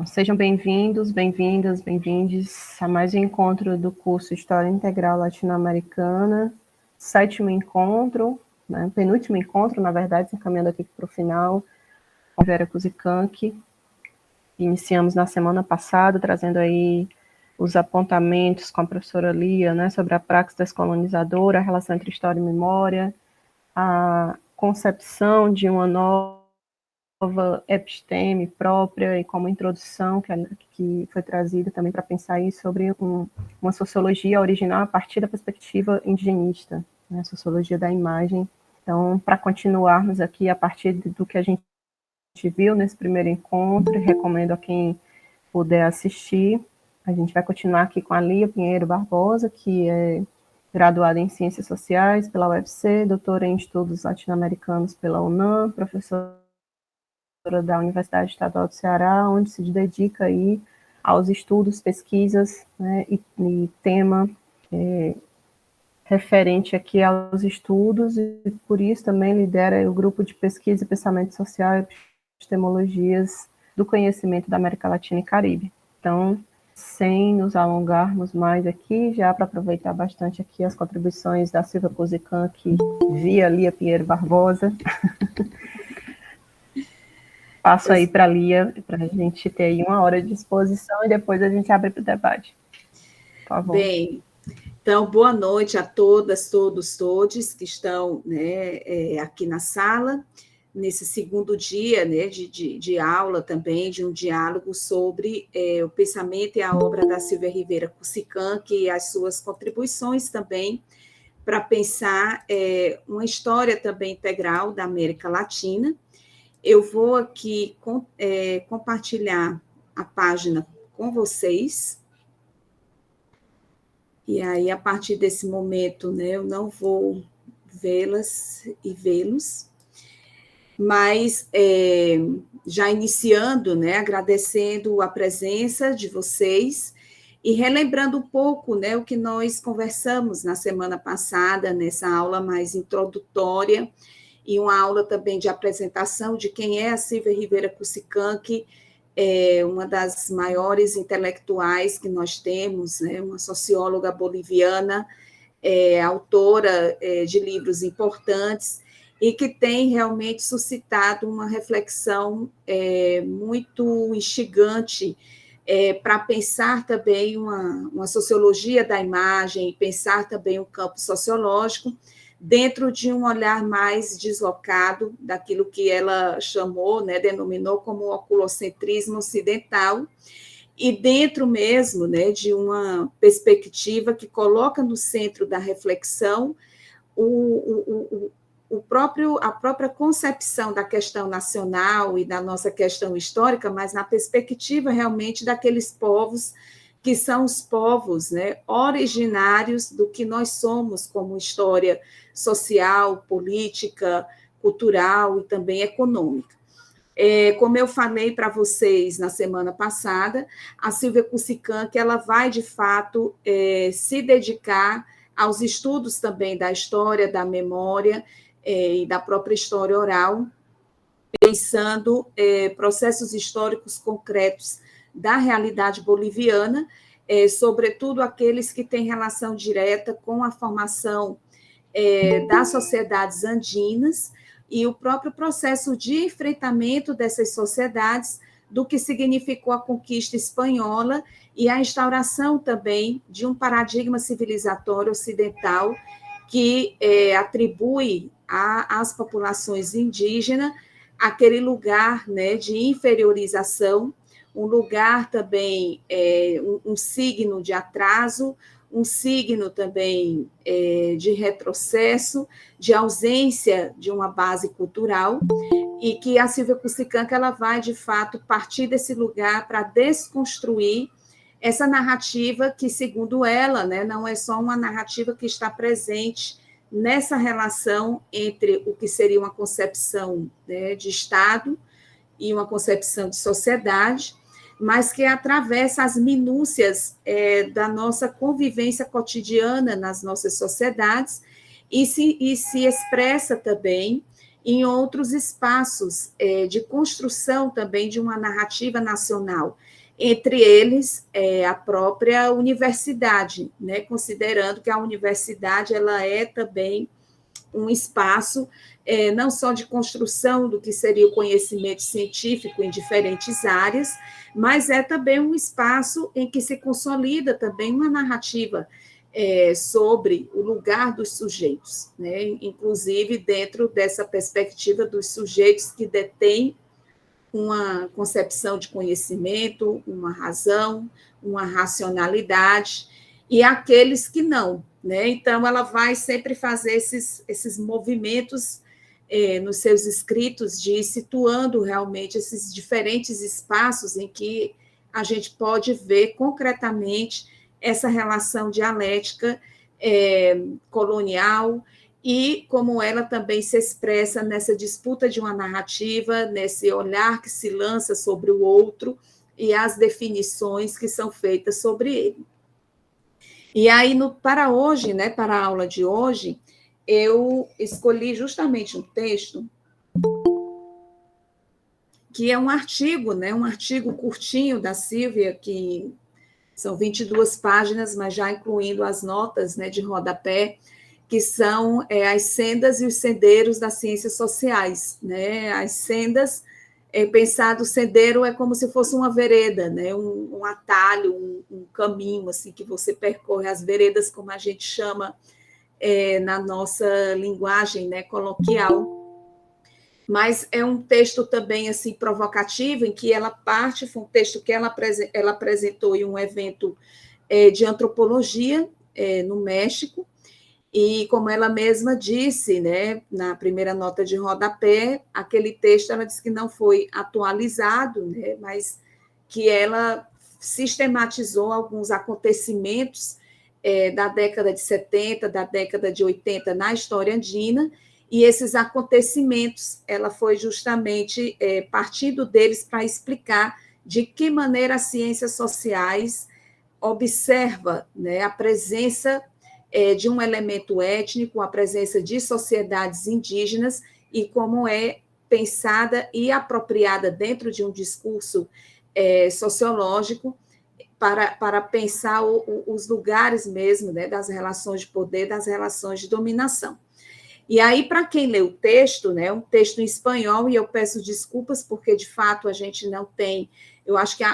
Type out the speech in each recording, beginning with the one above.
Então, sejam bem-vindos, bem-vindas, bem-vindes a mais um encontro do curso História Integral Latino-Americana, 7º encontro, né, penúltimo encontro, na verdade, encaminhando aqui para o final, com Vera Cusicanqui. Iniciamos na semana passada, trazendo aí os apontamentos com a professora Lia, né, sobre a praxis descolonizadora, a relação entre história e memória, a concepção de uma nova episteme própria e como introdução que foi trazida também para pensar aí sobre uma sociologia original a partir da perspectiva indigenista, né, sociologia da imagem. Então, para continuarmos aqui a partir do que a gente viu nesse primeiro encontro, recomendo a quem puder assistir, a gente vai continuar aqui com a Lia Pinheiro Barbosa, que é graduada em Ciências Sociais pela UFC, doutora em Estudos Latino-Americanos pela UNAM, professora da Universidade Estadual do Ceará, onde se dedica aí aos estudos, pesquisas, né, e tema referente aqui aos estudos, e por isso também lidera o grupo de pesquisa e pensamento social e epistemologias do conhecimento da América Latina e Caribe. Então, sem nos alongarmos mais aqui, já para aproveitar bastante aqui as contribuições da Silvia Cusicanqui via Lia Pinheiro Barbosa, passo aí para a Lia, para a gente ter aí 1 hora de exposição e depois a gente abre para o debate. Por favor. Bem, então, boa noite a todas, todos, todes que estão, né, aqui na sala, nesse segundo dia, né, de aula também, de um diálogo sobre o pensamento e a obra da Silvia Rivera Cusicanqui e as suas contribuições também para pensar uma história também integral da América Latina. Eu vou aqui compartilhar a página com vocês. E aí, a partir desse momento, né, eu não vou vê-las e vê-los, mas já iniciando, né, agradecendo a presença de vocês e relembrando um pouco, né, o que nós conversamos na semana passada, nessa aula mais introdutória, e uma aula também de apresentação de quem é a Silvia Rivera Cusicanqui, uma das maiores intelectuais que nós temos, né, uma socióloga boliviana, autora de livros importantes, e que tem realmente suscitado uma reflexão muito instigante para pensar também uma sociologia da imagem, pensar também o campo sociológico, dentro de um olhar mais deslocado daquilo que ela chamou, né, denominou como oculocentrismo ocidental, e dentro mesmo, né, de uma perspectiva que coloca no centro da reflexão a própria concepção da questão nacional e da nossa questão histórica, mas na perspectiva realmente daqueles povos que são os povos, né, originários do que nós somos como história social, política, cultural e também econômica. Como eu falei para vocês na semana passada, a Silvia Cusicanqui, ela vai, de fato, se dedicar aos estudos também da história, da memória e da própria história oral, pensando processos históricos concretos da realidade boliviana, sobretudo aqueles que têm relação direta com a formação das sociedades andinas e o próprio processo de enfrentamento dessas sociedades, do que significou a conquista espanhola e a instauração também de um paradigma civilizatório ocidental que atribui às populações indígenas aquele lugar, né, de inferiorização, um lugar também, um signo de atraso, um signo também de retrocesso, de ausência de uma base cultural, e que a Silvia Cusicanqui, ela vai, de fato, partir desse lugar para desconstruir essa narrativa que, segundo ela, né, não é só uma narrativa que está presente nessa relação entre o que seria uma concepção, né, de Estado e uma concepção de sociedade, mas que atravessa as minúcias da nossa convivência cotidiana nas nossas sociedades e se expressa também em outros espaços de construção também de uma narrativa nacional, entre eles a própria universidade, né, considerando que a universidade ela é também um espaço não só de construção do que seria o conhecimento científico em diferentes áreas, mas é também um espaço em que se consolida também uma narrativa sobre o lugar dos sujeitos, né? Inclusive dentro dessa perspectiva dos sujeitos que detêm uma concepção de conhecimento, uma razão, uma racionalidade, e aqueles que não, né? Então, ela vai sempre fazer esses movimentos nos seus escritos de ir situando realmente esses diferentes espaços em que a gente pode ver concretamente essa relação dialética colonial e como ela também se expressa nessa disputa de uma narrativa, nesse olhar que se lança sobre o outro e as definições que são feitas sobre ele. E aí, para hoje, né, para a aula de hoje, eu escolhi justamente um texto que é um artigo, né, um artigo curtinho da Silvia, que são 22 páginas, mas já incluindo as notas, né, de rodapé, que são as sendas e os sendeiros das ciências sociais, né? As sendas, pensado o sendeiro é como se fosse uma vereda, né? Um atalho, um caminho assim que você percorre, as veredas, como a gente chama na nossa linguagem, né, coloquial. Mas é um texto também assim provocativo, em que ela parte, foi um texto que ela apresentou em um evento de antropologia no México, e como ela mesma disse, né, na primeira nota de rodapé, aquele texto ela disse que não foi atualizado, né, mas que ela sistematizou alguns acontecimentos da década de 70, da década de 80 na história andina, e esses acontecimentos, ela foi justamente partindo deles para explicar de que maneira as ciências sociais observa, né, a presença de um elemento étnico, a presença de sociedades indígenas e como é pensada e apropriada dentro de um discurso sociológico para pensar os lugares mesmo, né, das relações de poder, das relações de dominação. E aí, para quem lê o texto, né, um texto em espanhol, e eu peço desculpas porque, de fato, a gente não tem, eu acho que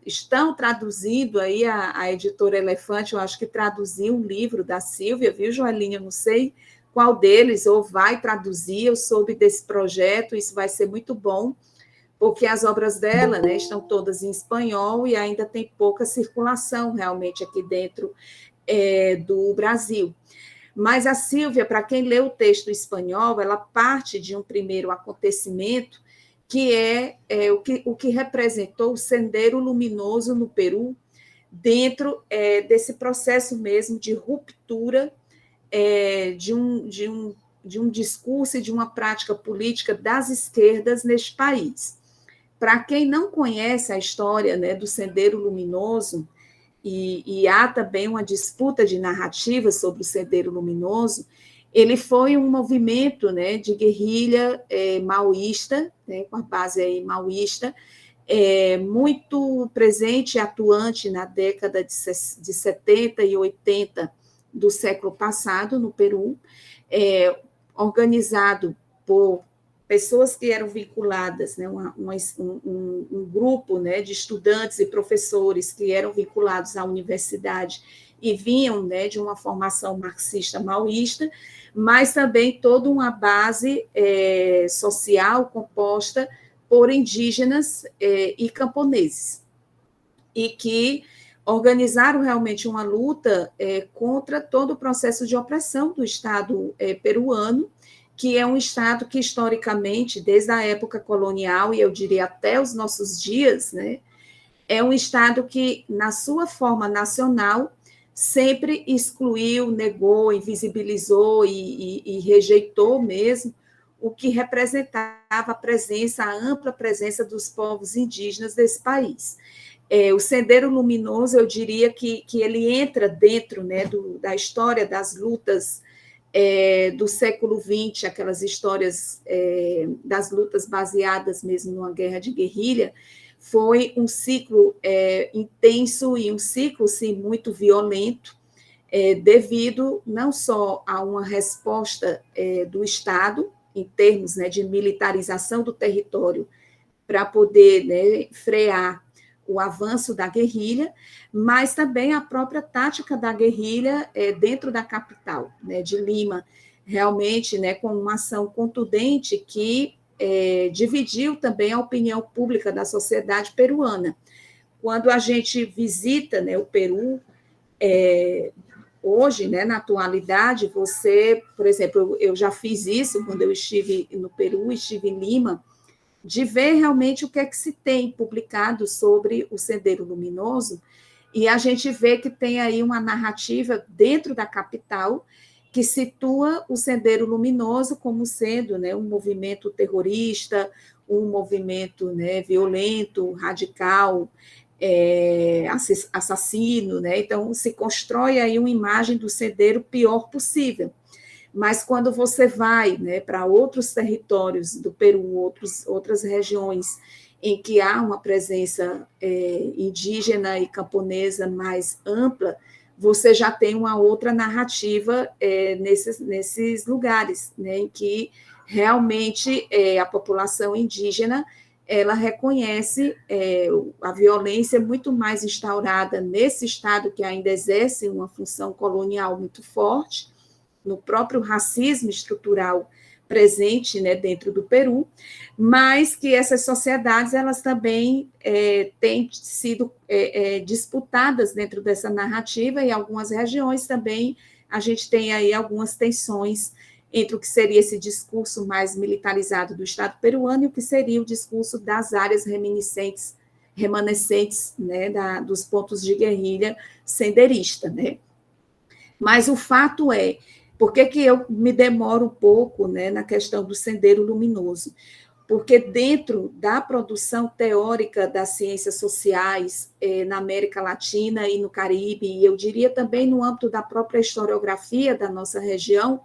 estão traduzindo aí a editora Elefante, eu acho que traduziu um livro da Silvia, viu, Joelinha? Eu não sei qual deles, ou vai traduzir, eu soube desse projeto, isso vai ser muito bom, porque as obras dela, né, estão todas em espanhol e ainda tem pouca circulação realmente aqui dentro do Brasil. Mas a Silvia, para quem lê o texto espanhol, ela parte de um primeiro acontecimento que o que representou o Sendero Luminoso no Peru, dentro desse processo mesmo de ruptura de um discurso e de uma prática política das esquerdas neste país. Para quem não conhece a história, né, do Sendero Luminoso, e há também uma disputa de narrativa sobre o Sendero Luminoso, ele foi um movimento, né, de guerrilha maoísta, né, com a base aí maoísta, muito presente e atuante na década de 70 e 80 do século passado, no Peru, organizado por pessoas que eram vinculadas, né, um grupo, né, de estudantes e professores que eram vinculados à universidade e vinham, né, de uma formação marxista-maoísta, mas também toda uma base social composta por indígenas e camponeses, e que organizaram realmente uma luta contra todo o processo de opressão do Estado peruano, que é um Estado que, historicamente, desde a época colonial, e eu diria até os nossos dias, né, é um Estado que, na sua forma nacional, sempre excluiu, negou, invisibilizou e rejeitou mesmo o que representava a presença, a ampla presença dos povos indígenas desse país. O Sendero Luminoso, eu diria que ele entra dentro, né, da história das lutas do século XX, aquelas histórias das lutas baseadas mesmo numa guerra de guerrilha, foi um ciclo intenso e um ciclo, sim, muito violento, devido não só a uma resposta do Estado, em termos, né, de militarização do território, para poder, né, frear o avanço da guerrilha, mas também a própria tática da guerrilha dentro da capital, né, de Lima, realmente, né, com uma ação contundente que dividiu também a opinião pública da sociedade peruana. Quando a gente visita, né, o Peru, hoje, né, na atualidade, você, por exemplo, eu já fiz isso quando eu estive no Peru, estive em Lima, de ver realmente o que é que se tem publicado sobre o Sendeiro Luminoso, e a gente vê que tem aí uma narrativa dentro da capital que situa o Sendeiro Luminoso como sendo, né, um movimento terrorista, um movimento, né, violento, radical, assassino, né? Então se constrói aí uma imagem do Sendeiro pior possível. Mas quando você vai, né, para outros territórios do Peru, outras regiões em que há uma presença indígena e camponesa mais ampla, você já tem uma outra narrativa nesses lugares, né, em que realmente a população indígena ela reconhece a violência muito mais instaurada nesse Estado que ainda exerce uma função colonial muito forte, no próprio racismo estrutural presente, né, dentro do Peru, mas que essas sociedades elas também têm sido disputadas dentro dessa narrativa, e algumas regiões também a gente tem aí algumas tensões entre o que seria esse discurso mais militarizado do Estado peruano e o que seria o discurso das áreas remanescentes, né, dos pontos de guerrilha senderista, né? Mas o fato por que eu me demoro um pouco, né, na questão do Sendeiro Luminoso? Porque dentro da produção teórica das ciências sociais na América Latina e no Caribe, e eu diria também no âmbito da própria historiografia da nossa região,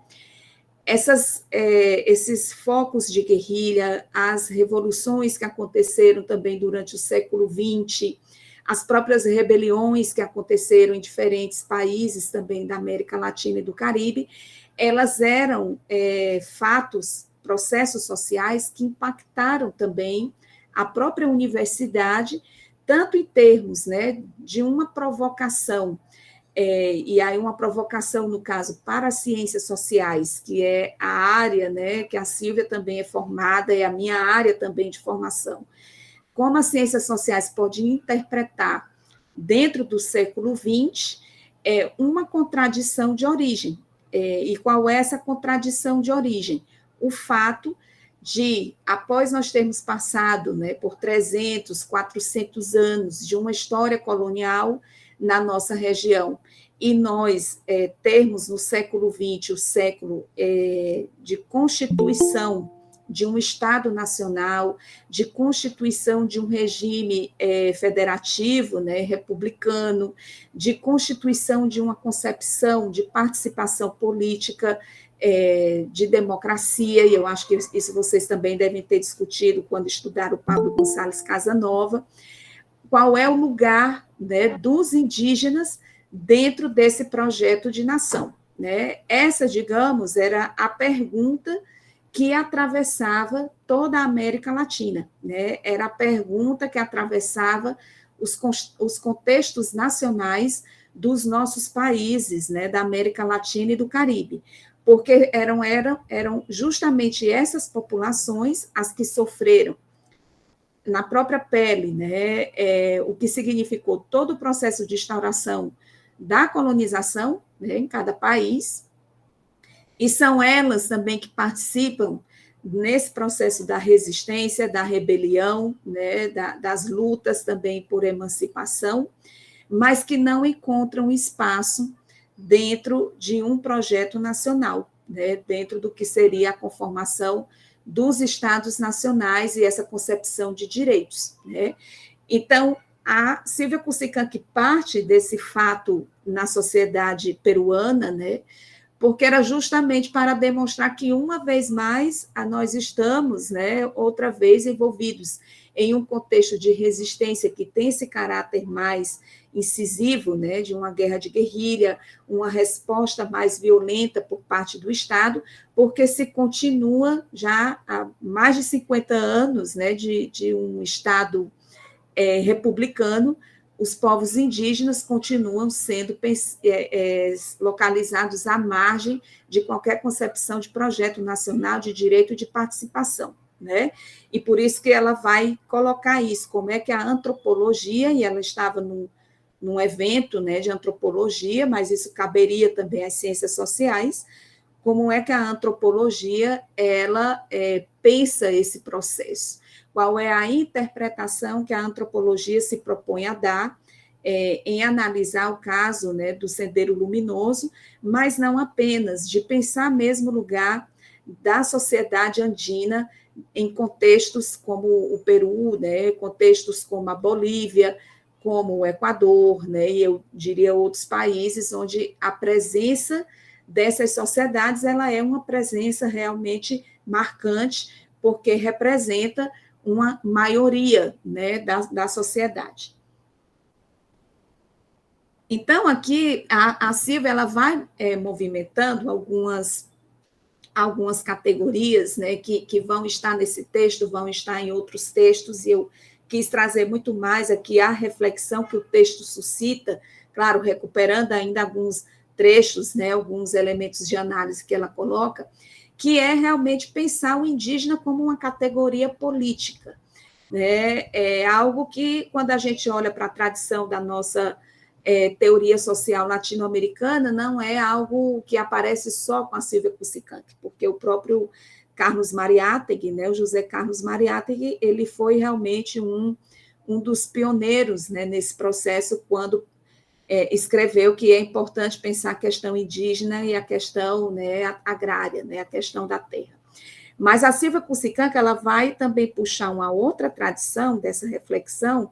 esses focos de guerrilha, as revoluções que aconteceram também durante o século XX, as próprias rebeliões que aconteceram em diferentes países também da América Latina e do Caribe, elas eram fatos, processos sociais que impactaram também a própria universidade, tanto em termos, né, de uma provocação, e aí uma provocação, no caso, para as ciências sociais, que é a área, né, que a Silvia também é formada, é a minha área também de formação. Como as ciências sociais podem interpretar, dentro do século XX, uma contradição de origem. E qual é essa contradição de origem? O fato de, após nós termos passado, né, por 300, 400 anos de uma história colonial na nossa região, e nós termos no século XX o século de constituição de um Estado nacional, de constituição de um regime federativo, né, republicano, de constituição de uma concepção de participação política, de democracia, e eu acho que isso vocês também devem ter discutido quando estudaram o Pablo Gonçalves Casanova. Qual é o lugar, né, dos indígenas dentro desse projeto de nação, né? Essa, digamos, era a pergunta que atravessava toda a América Latina, né? Era a pergunta que atravessava os contextos nacionais dos nossos países, né, da América Latina e do Caribe, porque eram justamente essas populações as que sofreram na própria pele, né, o que significou todo o processo de instauração da colonização, né, em cada país, e são elas também que participam nesse processo da resistência, da rebelião, né, das lutas também por emancipação, mas que não encontram espaço dentro de um projeto nacional, né, dentro do que seria a conformação dos estados nacionais e essa concepção de direitos, né? Então, a Silvia Kusikan, que parte desse fato na sociedade peruana, né, porque era justamente para demonstrar que, uma vez mais, nós estamos, né, outra vez envolvidos em um contexto de resistência que tem esse caráter mais incisivo, né, de uma guerra de guerrilha, uma resposta mais violenta por parte do Estado, porque se continua já há mais de 50 anos, né, de um Estado republicano, os povos indígenas continuam sendo localizados à margem de qualquer concepção de projeto nacional de direito de participação, né? E por isso que ela vai colocar isso, como é que a antropologia, e ela estava num evento, né, de antropologia, mas isso caberia também às ciências sociais, como é que a antropologia ela pensa esse processo. Qual é a interpretação que a antropologia se propõe a dar em analisar o caso, né, do Sendeiro Luminoso, mas não apenas, de pensar mesmo o lugar da sociedade andina em contextos como o Peru, né, contextos como a Bolívia, como o Equador, né, e eu diria outros países onde a presença dessas sociedades ela é uma presença realmente marcante, porque representa uma maioria, né, da sociedade. Então, aqui, a Silvia ela vai movimentando algumas categorias, né, que vão estar nesse texto, vão estar em outros textos, e eu quis trazer muito mais aqui a reflexão que o texto suscita, claro, recuperando ainda alguns trechos, né, alguns elementos de análise que ela coloca, que é realmente pensar o indígena como uma categoria política, né? É algo que, quando a gente olha para a tradição da nossa teoria social latino-americana, não é algo que aparece só com a Silvia Cusicanqui, porque o próprio Carlos Mariátegui, né, o José Carlos Mariátegui, ele foi realmente um dos pioneiros, né, nesse processo, quando escreveu que é importante pensar a questão indígena e a questão, né, agrária, né, a questão da terra. Mas a Silvia Cusicanqui, ela vai também puxar uma outra tradição dessa reflexão,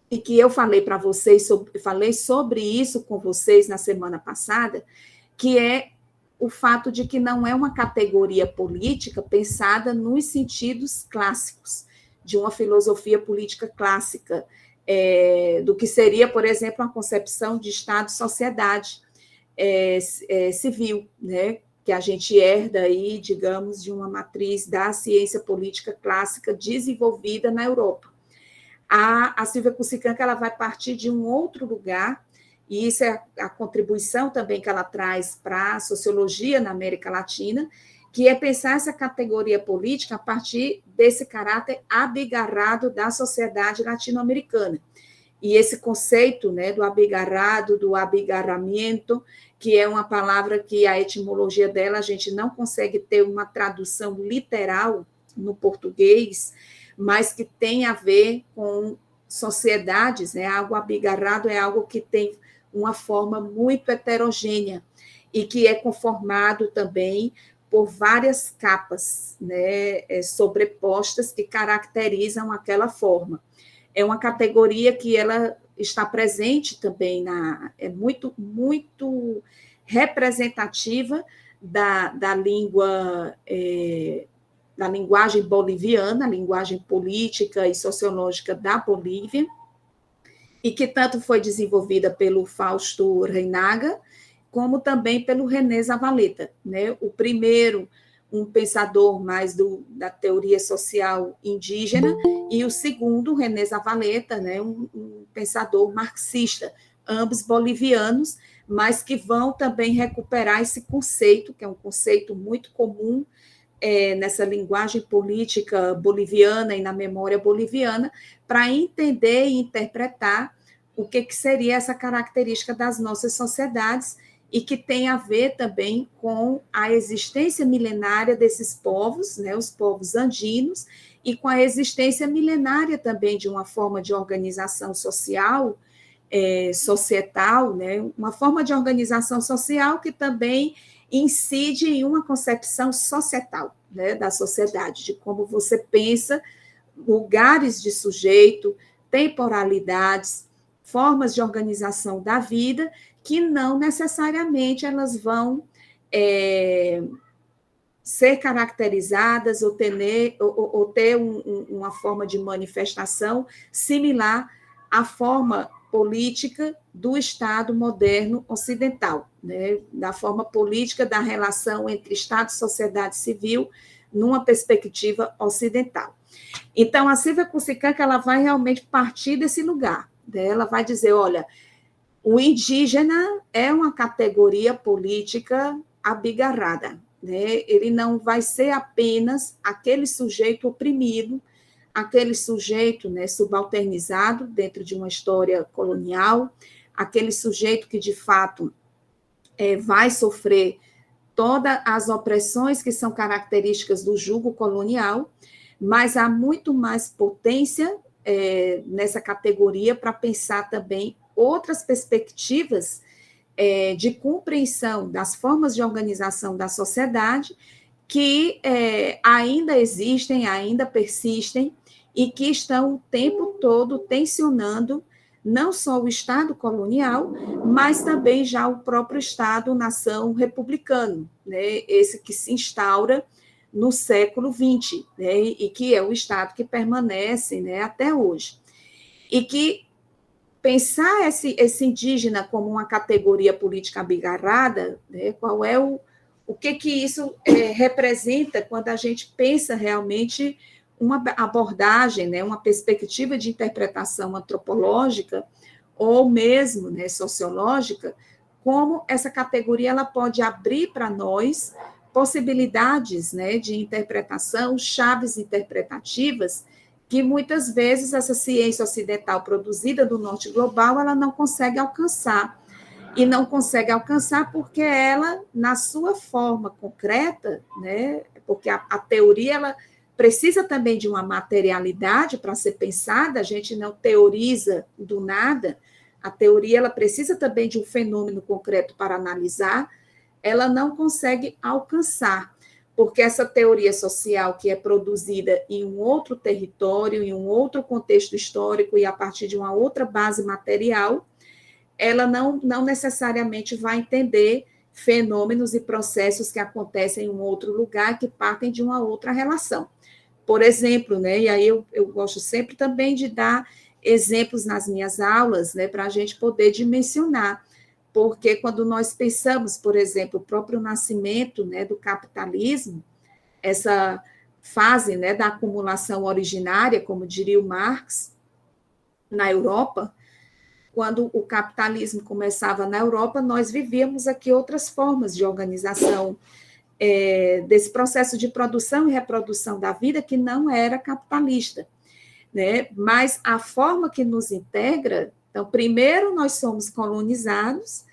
e que eu falei para vocês, falei sobre isso com vocês na semana passada, que é o fato de que não é uma categoria política pensada nos sentidos clássicos, de uma filosofia política clássica, do que seria, por exemplo, a concepção de Estado-sociedade civil, né? Que a gente herda aí, digamos, de uma matriz da ciência política clássica desenvolvida na Europa. A Silvia Cusicanqui ela vai partir de um outro lugar, e isso é a contribuição também que ela traz para a sociologia na América Latina, que é pensar essa categoria política a partir desse caráter abigarrado da sociedade latino-americana. E esse conceito, né, do abigarrado, do abigarramento, que é uma palavra que a etimologia dela a gente não consegue ter uma tradução literal no português, mas que tem a ver com sociedades, né? Algo abigarrado é algo que tem uma forma muito heterogênea e que é conformado também por várias capas, né, sobrepostas que caracterizam aquela forma. É uma categoria que ela está presente também é muito, muito representativa da língua da linguagem boliviana, a linguagem política e sociológica da Bolívia, e que tanto foi desenvolvida pelo Fausto Reinaga, como também pelo René Zavaleta, né? O primeiro, um pensador mais da teoria social indígena, e o segundo, René Zavaleta, né? Um pensador marxista, ambos bolivianos, mas que vão também recuperar esse conceito, que é um conceito muito comum nessa linguagem política boliviana e na memória boliviana, para entender e interpretar o que seria essa característica das nossas sociedades e que tem a ver também com a existência milenária desses povos, né, os povos andinos, e com a existência milenária também de uma forma de organização social, societal, né, uma forma de organização social que também incide em uma concepção societal, né, da sociedade, de como você pensa lugares de sujeito, temporalidades, formas de organização da vida que não necessariamente elas vão ser caracterizadas ou ter uma forma de manifestação similar à forma política do Estado moderno ocidental, né? Da forma política da relação entre Estado e sociedade civil, numa perspectiva ocidental. Então, a Silvia Kusikanka, ela vai realmente partir desse lugar, né? Ela vai dizer, olha, o indígena é uma categoria política abigarrada, né? Ele não vai ser apenas aquele sujeito oprimido, aquele sujeito, né, subalternizado dentro de uma história colonial, aquele sujeito que, de fato, vai sofrer todas as opressões que são características do jugo colonial, mas há muito mais potência nessa categoria para pensar também outras perspectivas de compreensão das formas de organização da sociedade que ainda existem, ainda persistem e que estão o tempo todo tensionando não só o Estado colonial, mas também já o próprio Estado-nação republicano, né? Esse que se instaura no século XX, né? E que é o Estado que permanece, né, até hoje. E que pensar esse indígena como uma categoria política abigarrada, né, qual é o que isso representa quando a gente pensa realmente uma abordagem, né, uma perspectiva de interpretação antropológica ou mesmo, né, sociológica, como essa categoria ela pode abrir para nós possibilidades, né, de interpretação, chaves interpretativas, que muitas vezes essa ciência ocidental produzida do norte global, ela não consegue alcançar. E não consegue alcançar porque ela, na sua forma concreta, né, porque a teoria ela precisa também de uma materialidade para ser pensada, a gente não teoriza do nada, a teoria ela precisa também de um fenômeno concreto para analisar, ela não consegue alcançar, porque essa teoria social que é produzida em um outro território, em um outro contexto histórico e a partir de uma outra base material, ela não necessariamente vai entender fenômenos e processos que acontecem em um outro lugar, que partem de uma outra relação. Por exemplo, né, e aí eu gosto sempre também de dar exemplos nas minhas aulas, né, para a gente poder dimensionar, porque quando nós pensamos, por exemplo, o próprio nascimento, né, do capitalismo, essa fase, né, da acumulação originária, como diria o Marx, na Europa, quando o capitalismo começava na Europa, nós vivíamos aqui outras formas de organização desse processo de produção e reprodução da vida que não era capitalista, né? Mas a forma que nos integra, então, primeiro nós somos colonizados,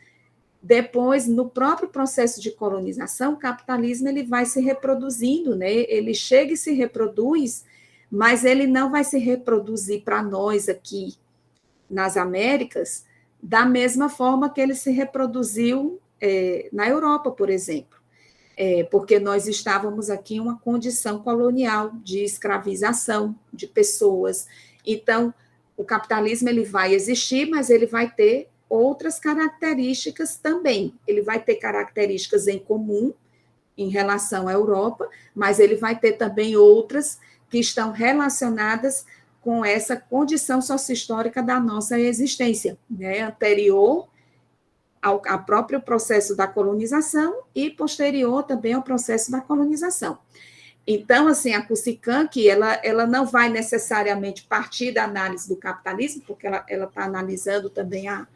depois, no próprio processo de colonização, o capitalismo ele vai se reproduzindo, né? Ele chega e se reproduz, mas ele não vai se reproduzir para nós aqui nas Américas da mesma forma que ele se reproduziu na Europa, por exemplo. Porque nós estávamos aqui em uma condição colonial de escravização de pessoas. Então, o capitalismo ele vai existir, mas ele vai ter outras características também. Ele vai ter características em comum em relação à Europa, mas ele vai ter também outras que estão relacionadas com essa condição socio-histórica da nossa existência, né? Anterior ao próprio processo da colonização e posterior também ao processo da colonização. Então, assim, a Kusikanka, ela não vai necessariamente partir da análise do capitalismo, porque ela está analisando também a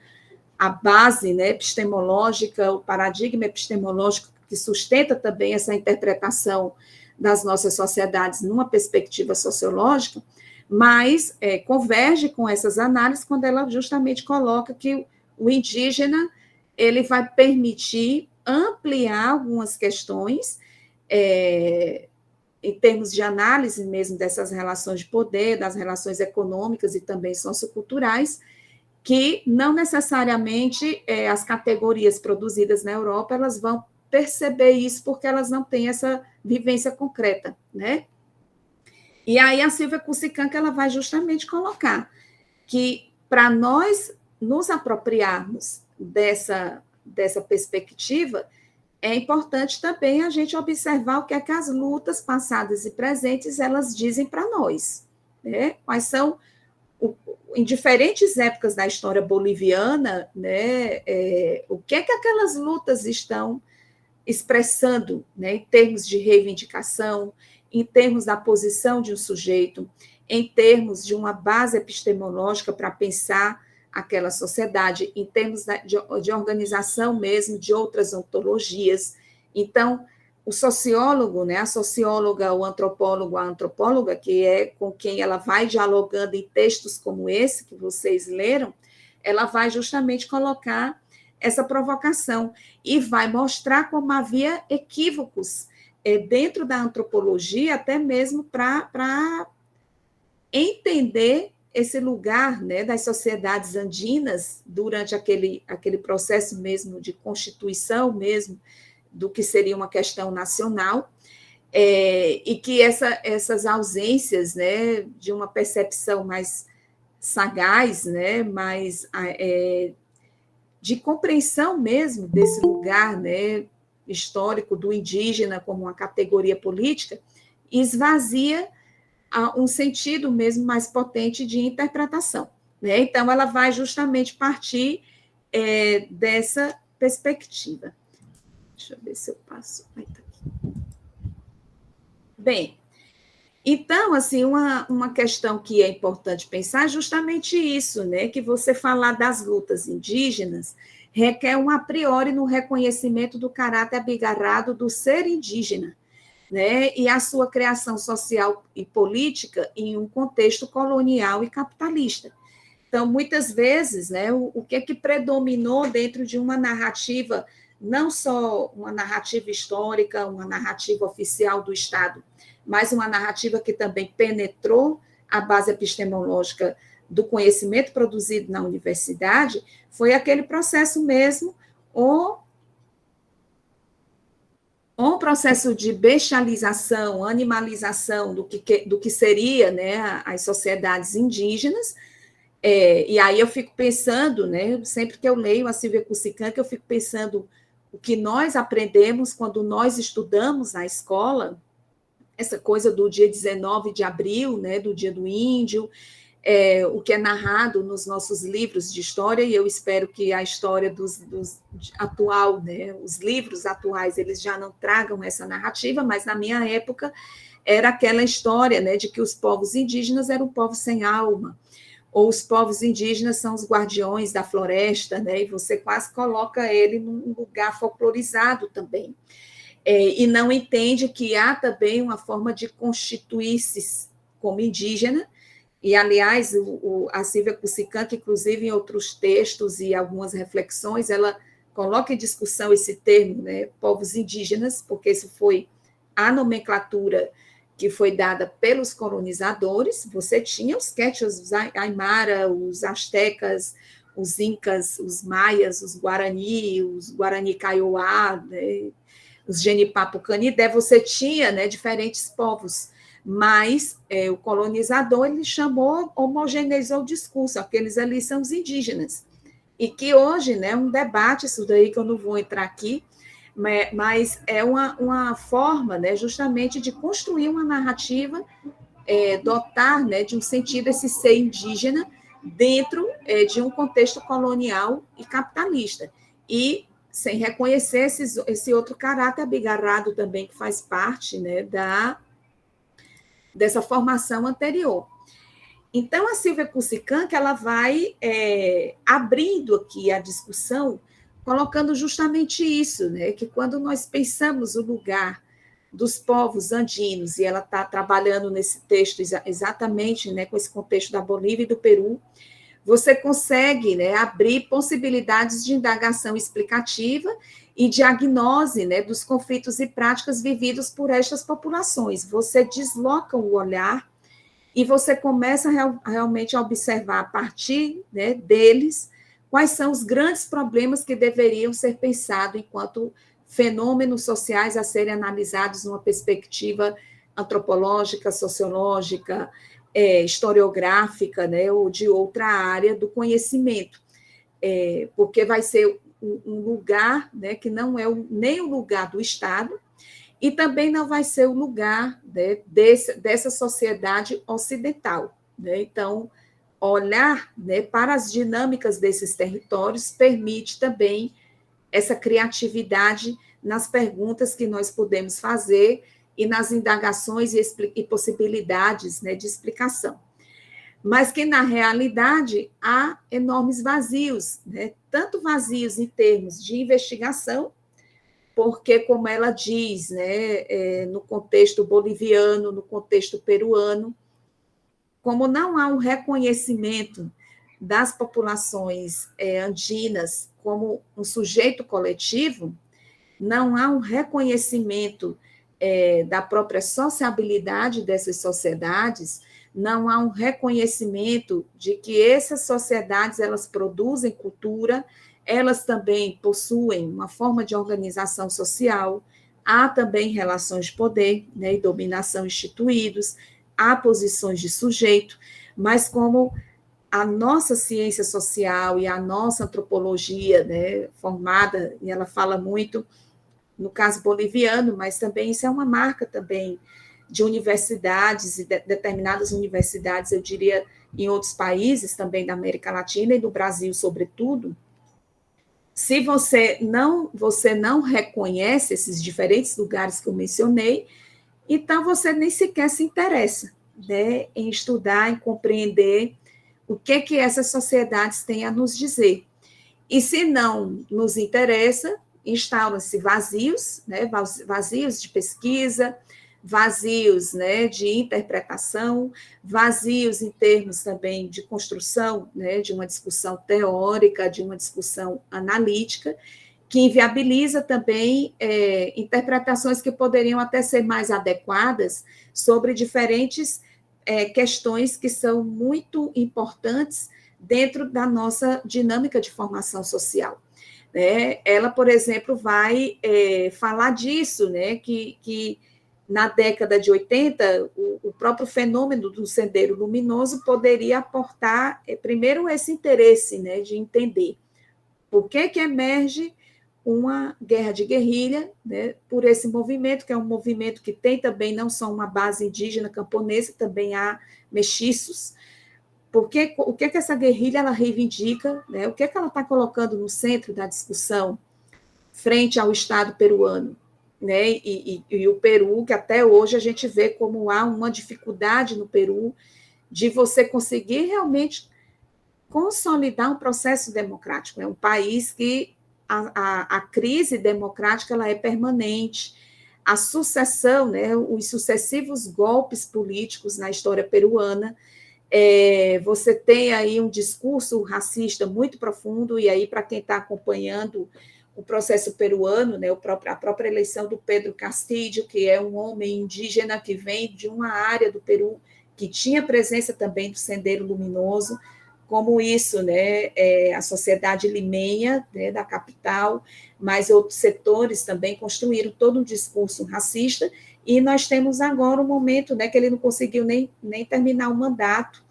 base, né, epistemológica, o paradigma epistemológico que sustenta também essa interpretação das nossas sociedades numa perspectiva sociológica, mas converge com essas análises quando ela justamente coloca que o indígena ele vai permitir ampliar algumas questões em termos de análise mesmo dessas relações de poder, das relações econômicas e também socioculturais, que não necessariamente as categorias produzidas na Europa elas vão perceber isso porque elas não têm essa vivência concreta, né? E aí a Silvia Kusikanka ela vai justamente colocar que para nós nos apropriarmos dessa perspectiva, é importante também a gente observar o que é que as lutas passadas e presentes elas dizem para nós, né? Quais são, em diferentes épocas da história boliviana, né, o que é que aquelas lutas estão expressando, né, em termos de reivindicação, em termos da posição de um sujeito, em termos de uma base epistemológica para pensar aquela sociedade, em termos de organização mesmo, de outras ontologias. Então, o sociólogo, né, a socióloga, o antropólogo, a antropóloga, que é com quem ela vai dialogando em textos como esse que vocês leram, ela vai justamente colocar essa provocação e vai mostrar como havia equívocos dentro da antropologia, até mesmo para entender esse lugar, né, das sociedades andinas durante aquele processo mesmo de constituição mesmo do que seria uma questão nacional, e que essas ausências, né, de uma percepção mais sagaz, né, mais de compreensão mesmo desse lugar, né, histórico do indígena como uma categoria política, esvazia um sentido mesmo mais potente de interpretação, né? Então, ela vai justamente partir dessa perspectiva. Deixa eu ver se eu passo. Aí tá aqui. Bem, então, assim, uma questão que é importante pensar é justamente isso, né? Que você falar das lutas indígenas requer um a priori no reconhecimento do caráter abigarrado do ser indígena, né, e a sua criação social e política em um contexto colonial e capitalista. Então, muitas vezes, né, o que é que predominou dentro de uma narrativa, não só uma narrativa histórica, uma narrativa oficial do Estado, mas uma narrativa que também penetrou a base epistemológica do conhecimento produzido na universidade, foi aquele processo mesmo, um processo de bestialização, animalização do que seria, né, as sociedades indígenas, e aí eu fico pensando, né, sempre que eu leio a Silvia Kusikan, que eu fico pensando o que nós aprendemos quando nós estudamos na escola, essa coisa do dia 19 de abril, né, do Dia do Índio, o que é narrado nos nossos livros de história, e eu espero que a história dos atual, né, os livros atuais, eles já não tragam essa narrativa, mas na minha época era aquela história, né, de que os povos indígenas eram povos sem alma, ou os povos indígenas são os guardiões da floresta, né, e você quase coloca ele num lugar folclorizado também. E não entende que há também uma forma de constituir-se como indígena. E, aliás, a Silvia Kusikan, que inclusive em outros textos e algumas reflexões, ela coloca em discussão esse termo, né, povos indígenas, porque isso foi a nomenclatura que foi dada pelos colonizadores. Você tinha os quechuas, os aimara, os astecas, os incas, os maias, os Guarani Kaiowá, né, os Genipapo Canidé, você tinha, né, diferentes povos, mas o colonizador ele chamou, homogeneizou o discurso, aqueles ali são os indígenas, e que hoje, né, um debate, isso daí que eu não vou entrar aqui, mas é uma forma, né, justamente de construir uma narrativa, dotar, né, de um sentido esse ser indígena dentro de um contexto colonial e capitalista, e sem reconhecer esse outro caráter abigarrado também, que faz parte, né, dessa formação anterior. Então, a Silvia Kusikan, que ela vai abrindo aqui a discussão, colocando justamente isso, né, que quando nós pensamos o lugar dos povos andinos, e ela está trabalhando nesse texto exatamente, né, com esse contexto da Bolívia e do Peru, você consegue, né, abrir possibilidades de indagação explicativa e diagnose, né, dos conflitos e práticas vividos por estas populações. Você desloca o olhar e você começa realmente a observar a partir, né, deles quais são os grandes problemas que deveriam ser pensados enquanto fenômenos sociais a serem analisados numa perspectiva antropológica, sociológica, historiográfica, né, ou de outra área do conhecimento. porque vai ser um lugar, né, que não é nem o lugar do Estado, e também não vai ser o lugar, né, dessa sociedade ocidental. Né? Então, olhar, né, para as dinâmicas desses territórios permite também essa criatividade nas perguntas que nós podemos fazer e nas indagações e possibilidades, né, de explicação. Mas que, na realidade, há enormes vazios, né? Tanto vazios em termos de investigação, porque, como ela diz, né, no contexto boliviano, no contexto peruano, como não há um reconhecimento das populações andinas como um sujeito coletivo, não há um reconhecimento da própria sociabilidade dessas sociedades, não há um reconhecimento de que essas sociedades elas produzem cultura, elas também possuem uma forma de organização social, há também relações de poder, né, e dominação instituídos, há posições de sujeito, mas como a nossa ciência social e a nossa antropologia, né, formada, e ela fala muito, no caso boliviano, mas também isso é uma marca também de universidades, e determinadas universidades, eu diria, em outros países também da América Latina e do Brasil, sobretudo. Se você não reconhece esses diferentes lugares que eu mencionei, então você nem sequer se interessa, né, em estudar, em compreender o que essas sociedades têm a nos dizer. E se não nos interessa, instauram-se vazios, né, vazios de pesquisa, vazios, né, de interpretação, vazios em termos também de construção, né, de uma discussão teórica, de uma discussão analítica, que inviabiliza também interpretações que poderiam até ser mais adequadas sobre diferentes questões que são muito importantes dentro da nossa dinâmica de formação social. Né? Ela, por exemplo, vai falar disso, né? que na década de 80, o próprio fenômeno do Sendeiro Luminoso poderia aportar, primeiro, esse interesse, né, de entender por que emerge uma guerra de guerrilha, né, por esse movimento, que é um movimento que tem também não só uma base indígena camponesa, também há mestiços. O que essa guerrilha ela reivindica, né, o que ela está colocando no centro da discussão frente ao Estado peruano, né, e o Peru, que até hoje a gente vê como há uma dificuldade no Peru de você conseguir realmente consolidar um processo democrático. É um país que a crise democrática ela é permanente, a sucessão, né, os sucessivos golpes políticos na história peruana, você tem aí um discurso racista muito profundo, e aí, para quem está acompanhando o processo peruano, né, a própria eleição do Pedro Castillo, que é um homem indígena que vem de uma área do Peru que tinha presença também do Sendeiro Luminoso, como isso, né, a sociedade limenha, né, da capital, mas outros setores também construíram todo um discurso racista, e nós temos agora um momento, né, que ele não conseguiu nem terminar o mandato,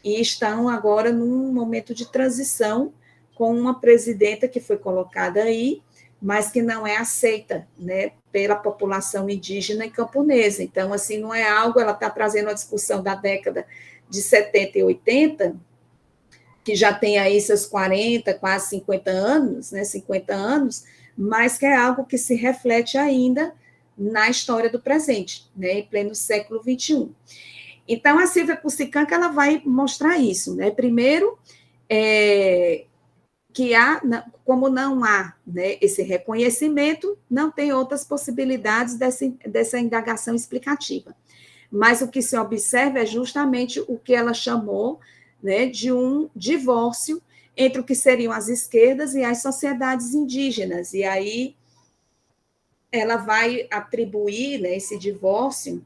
e estão agora num momento de transição com uma presidenta que foi colocada aí, mas que não é aceita, né, pela população indígena e camponesa. Então, assim, não é algo, ela está trazendo a discussão da década de 70 e 80, que já tem aí seus 40, quase 50 anos, né, 50 anos, mas que é algo que se reflete ainda na história do presente, né, em pleno século XXI. Então, a Silvia Kusikanka, ela vai mostrar isso, né, primeiro, que como não há, né, esse reconhecimento, não tem outras possibilidades dessa indagação explicativa. Mas o que se observa é justamente o que ela chamou, né, de um divórcio entre o que seriam as esquerdas e as sociedades indígenas. E aí ela vai atribuir, né, esse divórcio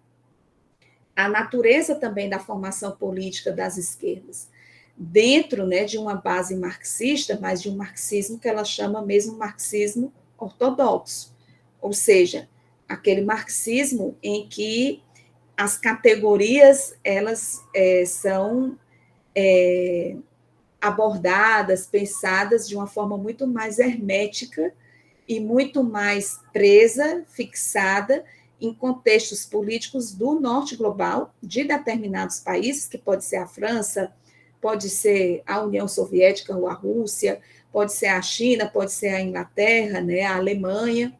à natureza também da formação política das esquerdas, dentro, né, de uma base marxista, mas de um marxismo que ela chama mesmo marxismo ortodoxo, ou seja, aquele marxismo em que as categorias elas são abordadas, pensadas de uma forma muito mais hermética e muito mais presa, fixada em contextos políticos do norte global, de determinados países, que pode ser a França, pode ser a União Soviética ou a Rússia, pode ser a China, pode ser a Inglaterra, né, a Alemanha,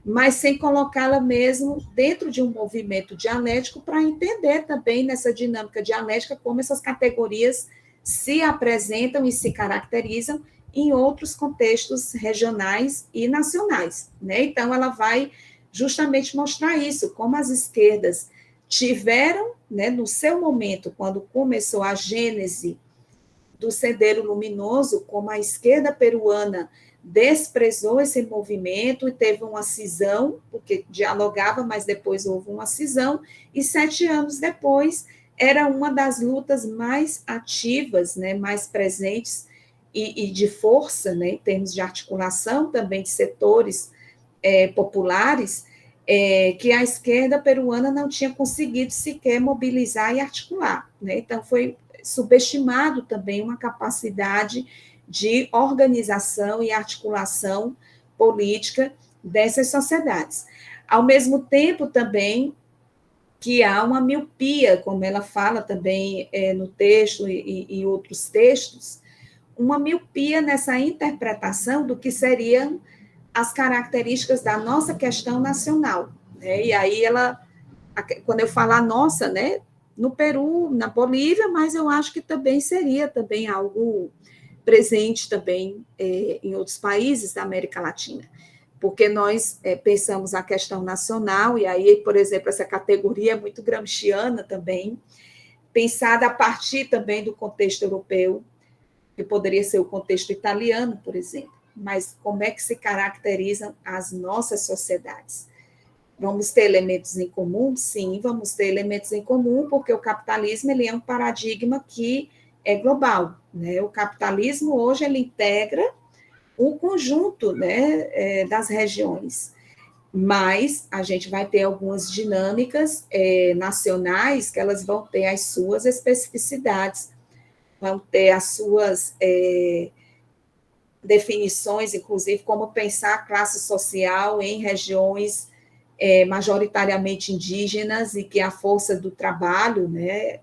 mas sem colocá-la mesmo dentro de um movimento dialético para entender também nessa dinâmica dialética como essas categorias se apresentam e se caracterizam em outros contextos regionais e nacionais, né? Então, ela vai justamente mostrar isso, como as esquerdas tiveram, né, no seu momento, quando começou a gênese do Sendero Luminoso, como a esquerda peruana desprezou esse movimento e teve uma cisão, porque dialogava, mas depois houve uma cisão, e 7 anos depois era uma das lutas mais ativas, né, mais presentes e de força, né, em termos de articulação também de setores populares, que a esquerda peruana não tinha conseguido sequer mobilizar e articular, né? Então, foi subestimado também uma capacidade de organização e articulação política dessas sociedades. Ao mesmo tempo, também, que há uma miopia, como ela fala também no texto e outros textos, uma miopia nessa interpretação do que seriam as características da nossa questão nacional, né? E aí quando eu falar nossa, né, no Peru, na Bolívia, mas eu acho que também seria também algo presente também em outros países da América Latina, porque nós pensamos a questão nacional, e aí, por exemplo, essa categoria é muito gramsciana também, pensada a partir também do contexto europeu, que poderia ser o contexto italiano, por exemplo, mas como é que se caracterizam as nossas sociedades? Vamos ter elementos em comum? Sim, vamos ter elementos em comum, porque o capitalismo ele é um paradigma que é global, né? O capitalismo hoje ele integra o conjunto, né, das regiões, mas a gente vai ter algumas dinâmicas nacionais que elas vão ter as suas especificidades, vão ter as suas definições, inclusive como pensar a classe social em regiões majoritariamente indígenas e que a força do trabalho, né,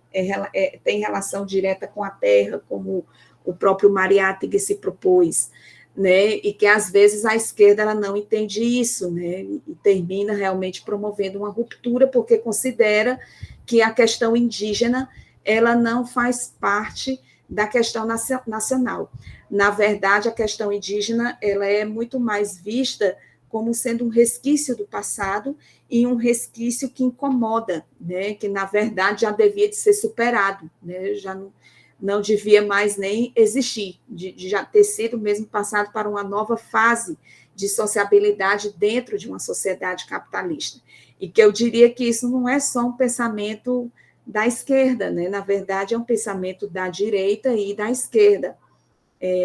tem relação direta com a terra, como o próprio Mariátegui se propôs, né, e que às vezes a esquerda ela não entende isso, né, e termina realmente promovendo uma ruptura porque considera que a questão indígena ela não faz parte da questão nacional. Na verdade, a questão indígena ela é muito mais vista como sendo um resquício do passado e um resquício que incomoda, né, que na verdade já devia de ser superado, né, já não devia mais nem existir, de já ter sido mesmo passado para uma nova fase de sociabilidade dentro de uma sociedade capitalista. E que eu diria que isso não é só um pensamento da esquerda, né, na verdade é um pensamento da direita e da esquerda.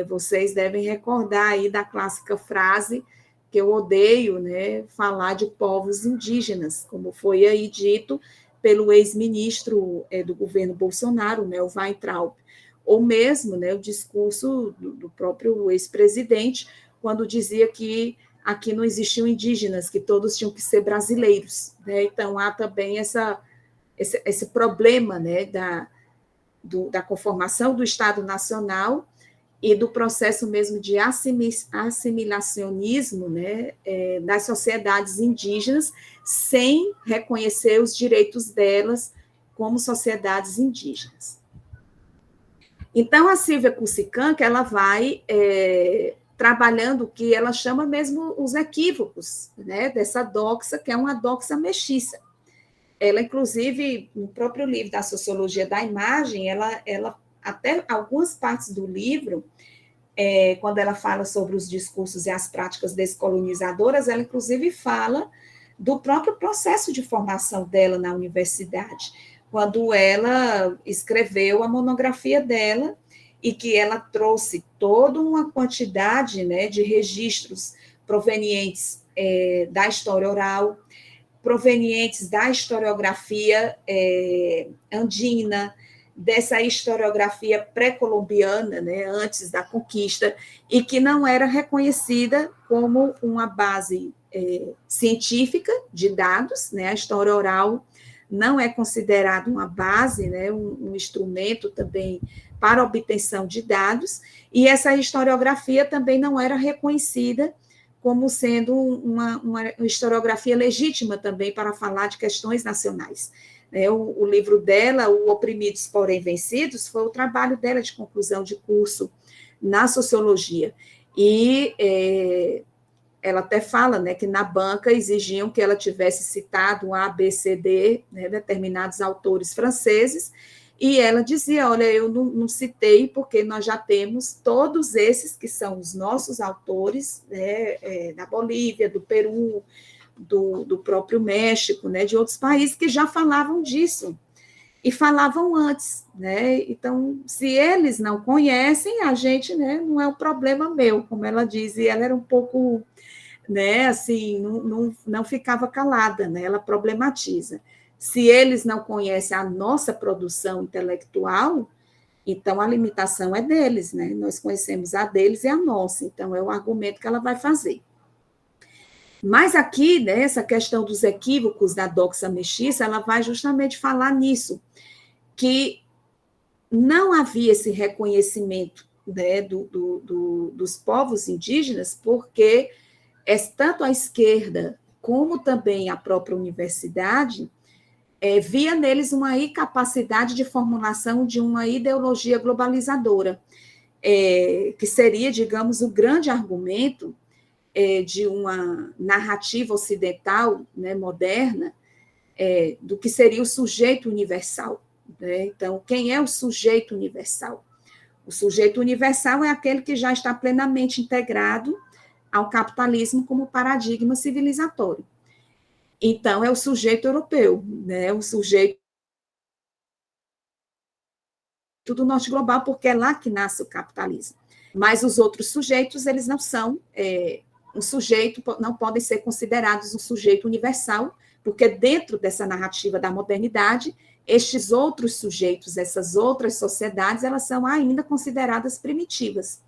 Vocês devem recordar aí da clássica frase que eu odeio, né, falar de povos indígenas, como foi aí dito pelo ex-ministro do governo Bolsonaro, né, o Weintraub, ou mesmo, né, o discurso do próprio ex-presidente, quando dizia que aqui não existiam indígenas, que todos tinham que ser brasileiros, né? Então, há também esse problema, né, da conformação do Estado Nacional e do processo mesmo de assimilacionismo, né, das sociedades indígenas, sem reconhecer os direitos delas como sociedades indígenas. Então, a Silvia Kusikan, ela vai trabalhando o que ela chama mesmo os equívocos, né, dessa doxa, que é uma doxa mestiça. Ela, inclusive, no próprio livro da Sociologia da Imagem, ela até algumas partes do livro, quando ela fala sobre os discursos e as práticas descolonizadoras, ela, inclusive, fala do próprio processo de formação dela na universidade, quando ela escreveu a monografia dela e que ela trouxe toda uma quantidade, né, de registros provenientes da história oral, provenientes da historiografia andina, dessa historiografia pré-colombiana, né, antes da conquista, e que não era reconhecida como uma base científica de dados, né, a história oral não é considerada uma base, né, um instrumento também para obtenção de dados, e essa historiografia também não era reconhecida como sendo uma historiografia legítima também para falar de questões nacionais. O livro dela, O Oprimidos, Porém Vencidos, foi o trabalho dela de conclusão de curso na sociologia. E ela até fala, né, que na banca exigiam que ela tivesse citado um A, B, C, D, né, determinados autores franceses, e ela dizia, olha, eu não citei porque nós já temos todos esses que são os nossos autores, né, da Bolívia, do Peru, do próprio México, né, de outros países que já falavam disso, e falavam antes, né, então, se eles não conhecem, a gente, né, não é um problema meu, como ela diz, e ela era um pouco, né, assim, não ficava calada, né, ela problematiza. Se eles não conhecem a nossa produção intelectual, então a limitação é deles, né? Nós conhecemos a deles e a nossa, então é o argumento que ela vai fazer. Mas aqui, né, essa questão dos equívocos da doxa mestiça, ela vai justamente falar nisso, que não havia esse reconhecimento, né, dos povos indígenas, porque tanto a esquerda como também a própria universidade via neles uma incapacidade de formulação de uma ideologia globalizadora, que seria, digamos, o grande argumento de uma narrativa ocidental, né, moderna, do que seria o sujeito universal. Né? Então, quem é o sujeito universal? O sujeito universal é aquele que já está plenamente integrado ao capitalismo como paradigma civilizatório. Então, é o sujeito europeu, né? O sujeito do norte global, porque é lá que nasce o capitalismo. Mas os outros sujeitos, eles não são um sujeito, não podem ser considerados um sujeito universal, porque dentro dessa narrativa da modernidade, estes outros sujeitos, essas outras sociedades, elas são ainda consideradas primitivas.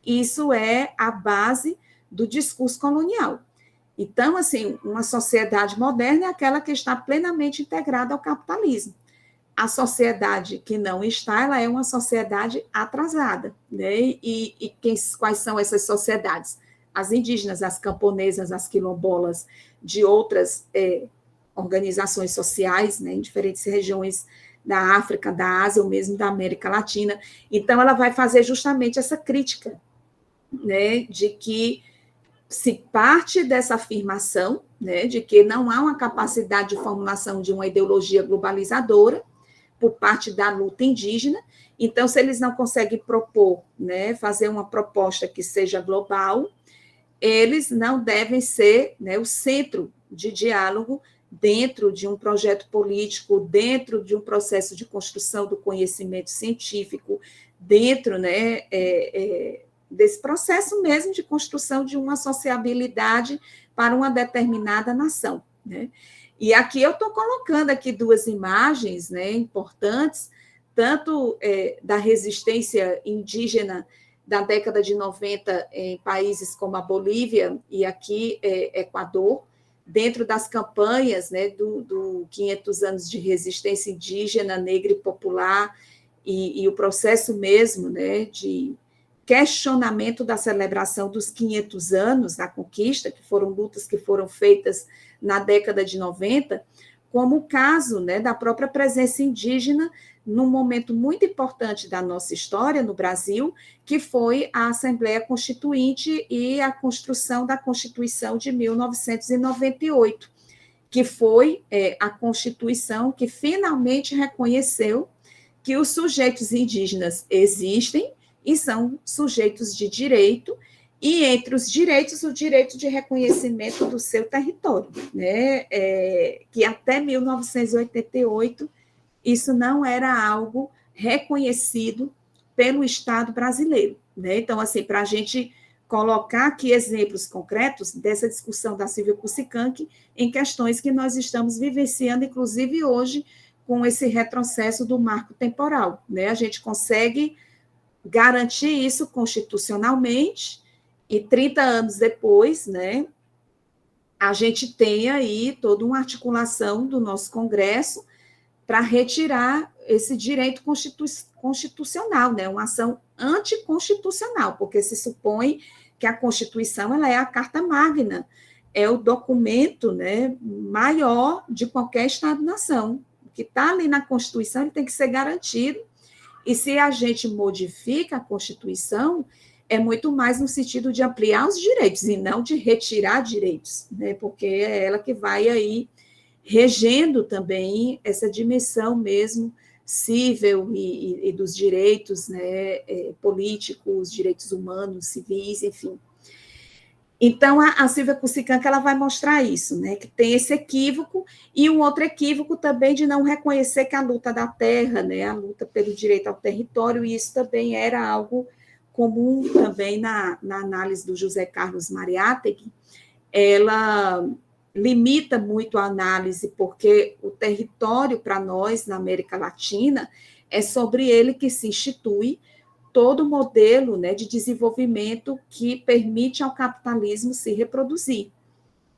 Isso é a base do discurso colonial. Então, assim, uma sociedade moderna é aquela que está plenamente integrada ao capitalismo. A sociedade que não está, ela é uma sociedade atrasada, né? Quais são essas sociedades? As indígenas, as camponesas, as quilombolas, de outras organizações sociais, né, em diferentes regiões da África, da Ásia, ou mesmo da América Latina. Então, ela vai fazer justamente essa crítica, né, de que se parte dessa afirmação, né, de que não há uma capacidade de formulação de uma ideologia globalizadora por parte da luta indígena, então, se eles não conseguem propor, né, fazer uma proposta que seja global, eles não devem ser, né, o centro de diálogo dentro de um projeto político, dentro de um processo de construção do conhecimento científico, dentro, né, desse processo mesmo de construção de uma sociabilidade para uma determinada nação, né? E aqui eu estou colocando aqui duas imagens, né, importantes, tanto da resistência indígena da década de 90 em países como a Bolívia e aqui Equador, dentro das campanhas, né, do 500 anos de resistência indígena, negra e popular, e o processo mesmo, né, de questionamento da celebração dos 500 anos da conquista, que foram lutas que foram feitas na década de 90, como o caso, né, da própria presença indígena num momento muito importante da nossa história no Brasil, que foi a Assembleia Constituinte e a construção da Constituição de 1998, que foi a Constituição que finalmente reconheceu que os sujeitos indígenas existem e são sujeitos de direito, e entre os direitos, o direito de reconhecimento do seu território, né? Que até 1988 isso não era algo reconhecido pelo Estado brasileiro, né? Então, assim, para a gente colocar aqui exemplos concretos dessa discussão da Silvia Cusicanqui em questões que nós estamos vivenciando, inclusive hoje, com esse retrocesso do marco temporal, né? A gente consegue garantir isso constitucionalmente, e 30 anos depois, né, a gente tem aí toda uma articulação do nosso Congresso para retirar esse direito constitucional, né, uma ação anticonstitucional, porque se supõe que a Constituição ela é a Carta Magna, é o documento, né, maior de qualquer Estado-nação. O que está ali na Constituição ele tem que ser garantido, e se a gente modifica a Constituição, é muito mais no sentido de ampliar os direitos e não de retirar direitos, né? Porque é ela que vai aí regendo também essa dimensão mesmo civil e dos direitos, né, políticos, direitos humanos, civis, enfim. Então, a Silvia Kusikanka, ela vai mostrar isso, né, que tem esse equívoco, e um outro equívoco também de não reconhecer que a luta da terra, né, a luta pelo direito ao território, e isso também era algo comum também na análise do José Carlos Mariátegui. Ela limita muito a análise, porque o território, para nós, na América Latina, é sobre ele que se institui todo o modelo, né, de desenvolvimento que permite ao capitalismo se reproduzir,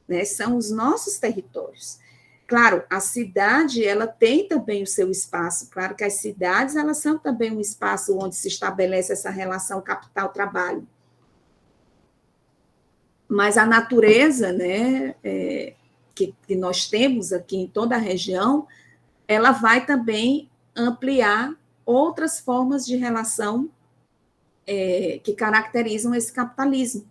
né? São os nossos territórios. Claro, a cidade, ela tem também o seu espaço, claro que as cidades, elas são também um espaço onde se estabelece essa relação capital-trabalho. Mas a natureza, né, que nós temos aqui em toda a região, ela vai também ampliar outras formas de relação que caracterizam esse capitalismo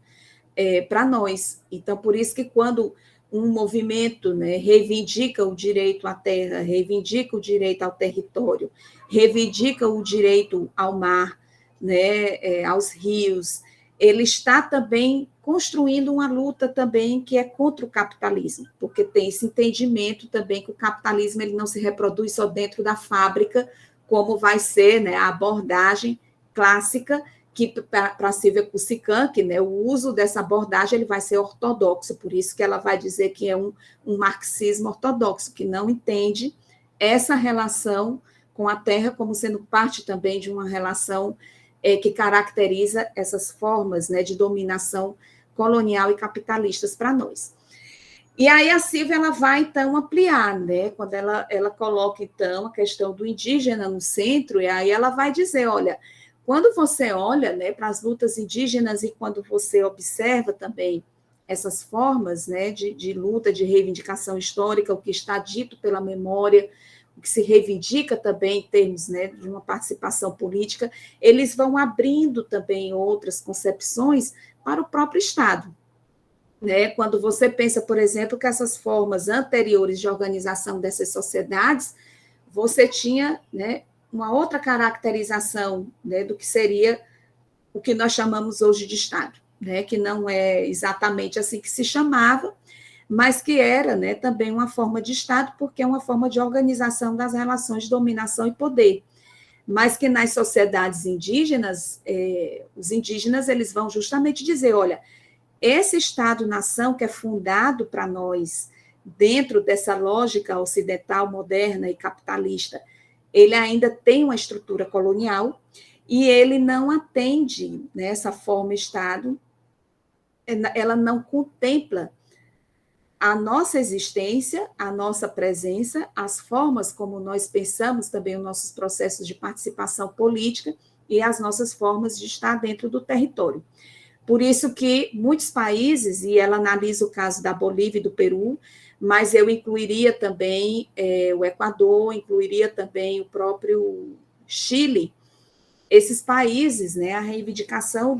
para nós. Então, por isso que quando um movimento, né, reivindica o direito à terra, reivindica o direito ao território, reivindica o direito ao mar, né, aos rios, ele está também construindo uma luta também que é contra o capitalismo, porque tem esse entendimento também que o capitalismo ele não se reproduz só dentro da fábrica, como vai ser, né, a abordagem clássica, que para Silvia Kusikanka, né, o uso dessa abordagem ele vai ser ortodoxo, por isso que ela vai dizer que é um marxismo ortodoxo, que não entende essa relação com a terra como sendo parte também de uma relação que caracteriza essas formas, né, de dominação colonial e capitalistas para nós. E aí a Silvia ela vai, então, ampliar, né, quando ela coloca, então, a questão do indígena no centro, e aí ela vai dizer, olha, quando você olha, né, para as lutas indígenas e quando você observa também essas formas, né, de luta, de reivindicação histórica, o que está dito pela memória, o que se reivindica também em termos, né, de uma participação política, eles vão abrindo também outras concepções para o próprio Estado. Né? Quando você pensa, por exemplo, que essas formas anteriores de organização dessas sociedades, você tinha, né, uma outra caracterização, né, do que seria o que nós chamamos hoje de Estado, né, que não é exatamente assim que se chamava, mas que era, né, também uma forma de Estado, porque é uma forma de organização das relações de dominação e poder, mas que nas sociedades indígenas, os indígenas eles vão justamente dizer, olha, esse Estado-nação que é fundado para nós dentro dessa lógica ocidental, moderna e capitalista, ele ainda tem uma estrutura colonial e ele não atende nessa forma Estado, ela não contempla a nossa existência, a nossa presença, as formas como nós pensamos também os nossos processos de participação política e as nossas formas de estar dentro do território. Por isso que muitos países, e ela analisa o caso da Bolívia e do Peru, mas eu incluiria também o Equador, incluiria também o próprio Chile, esses países, né, a reivindicação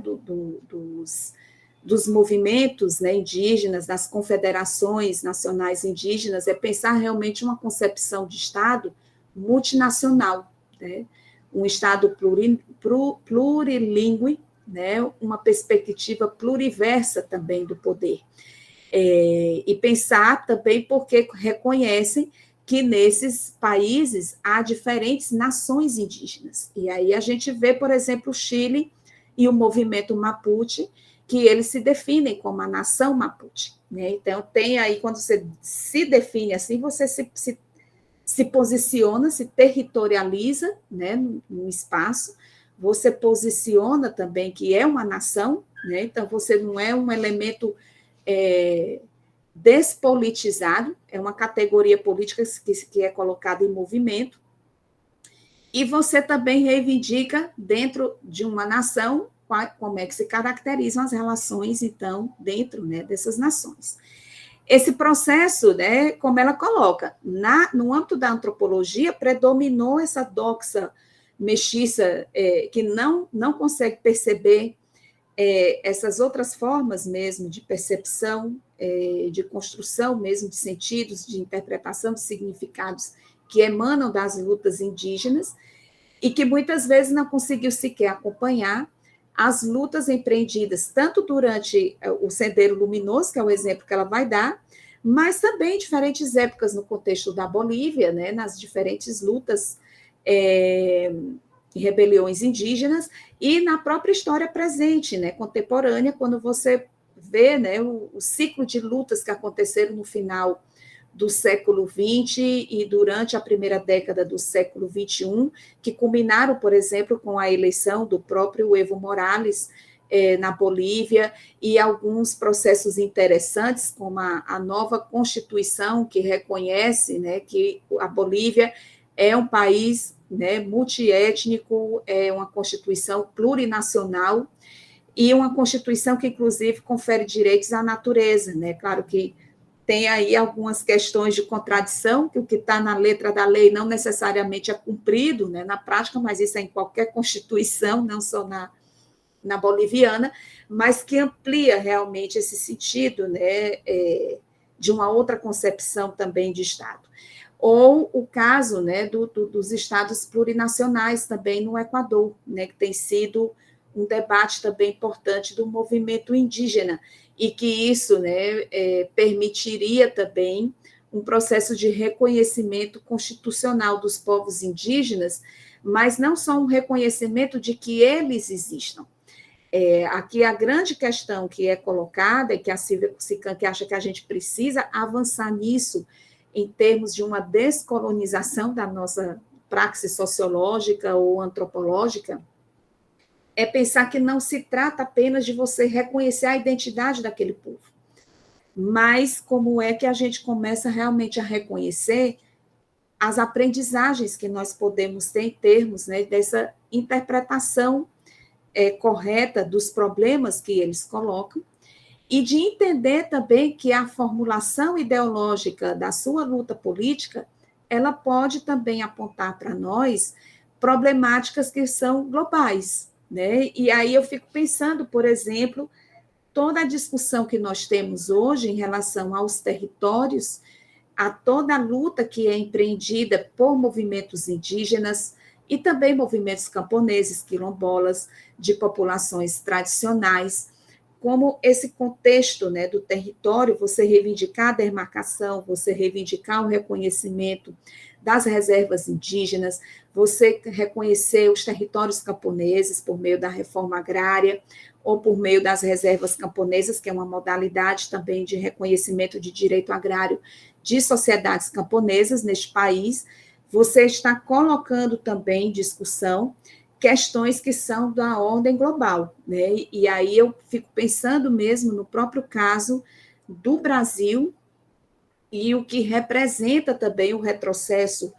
dos movimentos, né, indígenas, das confederações nacionais indígenas, é pensar realmente uma concepção de Estado multinacional, né, um Estado plurilingüe, né, uma perspectiva pluriversa também do poder. E pensar também porque reconhecem que nesses países há diferentes nações indígenas. E aí a gente vê, por exemplo, o Chile e o movimento Mapuche, que eles se definem como a nação Mapuche. Né? Então, tem aí, quando você se define assim, você se se posiciona, se territorializa, né, no espaço, você posiciona também que é uma nação, né, então você não é um elemento despolitizado, é uma categoria política que é colocada em movimento, e você também reivindica, dentro de uma nação, como é que se caracterizam as relações, então, dentro, né, dessas nações. Esse processo, né, como ela coloca, no âmbito da antropologia, predominou essa doxa mestiça, que não consegue perceber essas outras formas mesmo de percepção, de construção mesmo de sentidos, de interpretação de significados que emanam das lutas indígenas, e que muitas vezes não conseguiu sequer acompanhar as lutas empreendidas, tanto durante o Sendeiro Luminoso, que é o exemplo que ela vai dar, mas também em diferentes épocas no contexto da Bolívia, né, nas diferentes lutas e rebeliões indígenas, e na própria história presente, né, contemporânea, quando você vê, né, o ciclo de lutas que aconteceram no final do século XX e durante a primeira década do século XXI, que culminaram, por exemplo, com a eleição do próprio Evo Morales na Bolívia, e alguns processos interessantes, como a nova Constituição, que reconhece, né, que a Bolívia é um país, né, multiétnico, é uma Constituição plurinacional, e uma Constituição que, inclusive, confere direitos à natureza, né? Claro que tem aí algumas questões de contradição, que o que está na letra da lei não necessariamente é cumprido, né, na prática, mas isso é em qualquer Constituição, não só na boliviana, mas que amplia realmente esse sentido, né, de uma outra concepção também de Estado. Ou o caso, né, dos estados plurinacionais também no Equador, né, que tem sido um debate também importante do movimento indígena, e que isso, né, permitiria também um processo de reconhecimento constitucional dos povos indígenas, mas não só um reconhecimento de que eles existam. Aqui a grande questão que é colocada, e que a Silvia Cusican, que acha que a gente precisa avançar nisso, em termos de uma descolonização da nossa praxis sociológica ou antropológica, é pensar que não se trata apenas de você reconhecer a identidade daquele povo, mas como é que a gente começa realmente a reconhecer as aprendizagens que nós podemos ter em termos, né, dessa interpretação correta dos problemas que eles colocam, e de entender também que a formulação ideológica da sua luta política, ela pode também apontar para nós problemáticas que são globais, né? E aí eu fico pensando, por exemplo, toda a discussão que nós temos hoje em relação aos territórios, a toda a luta que é empreendida por movimentos indígenas e também movimentos camponeses, quilombolas, de populações tradicionais, como esse contexto, né, do território, você reivindicar a demarcação, você reivindicar o reconhecimento das reservas indígenas, você reconhecer os territórios camponeses por meio da reforma agrária, ou por meio das reservas camponesas, que é uma modalidade também de reconhecimento de direito agrário de sociedades camponesas neste país, você está colocando também em discussão questões que são da ordem global, né? E aí eu fico pensando mesmo no próprio caso do Brasil e o que representa também o retrocesso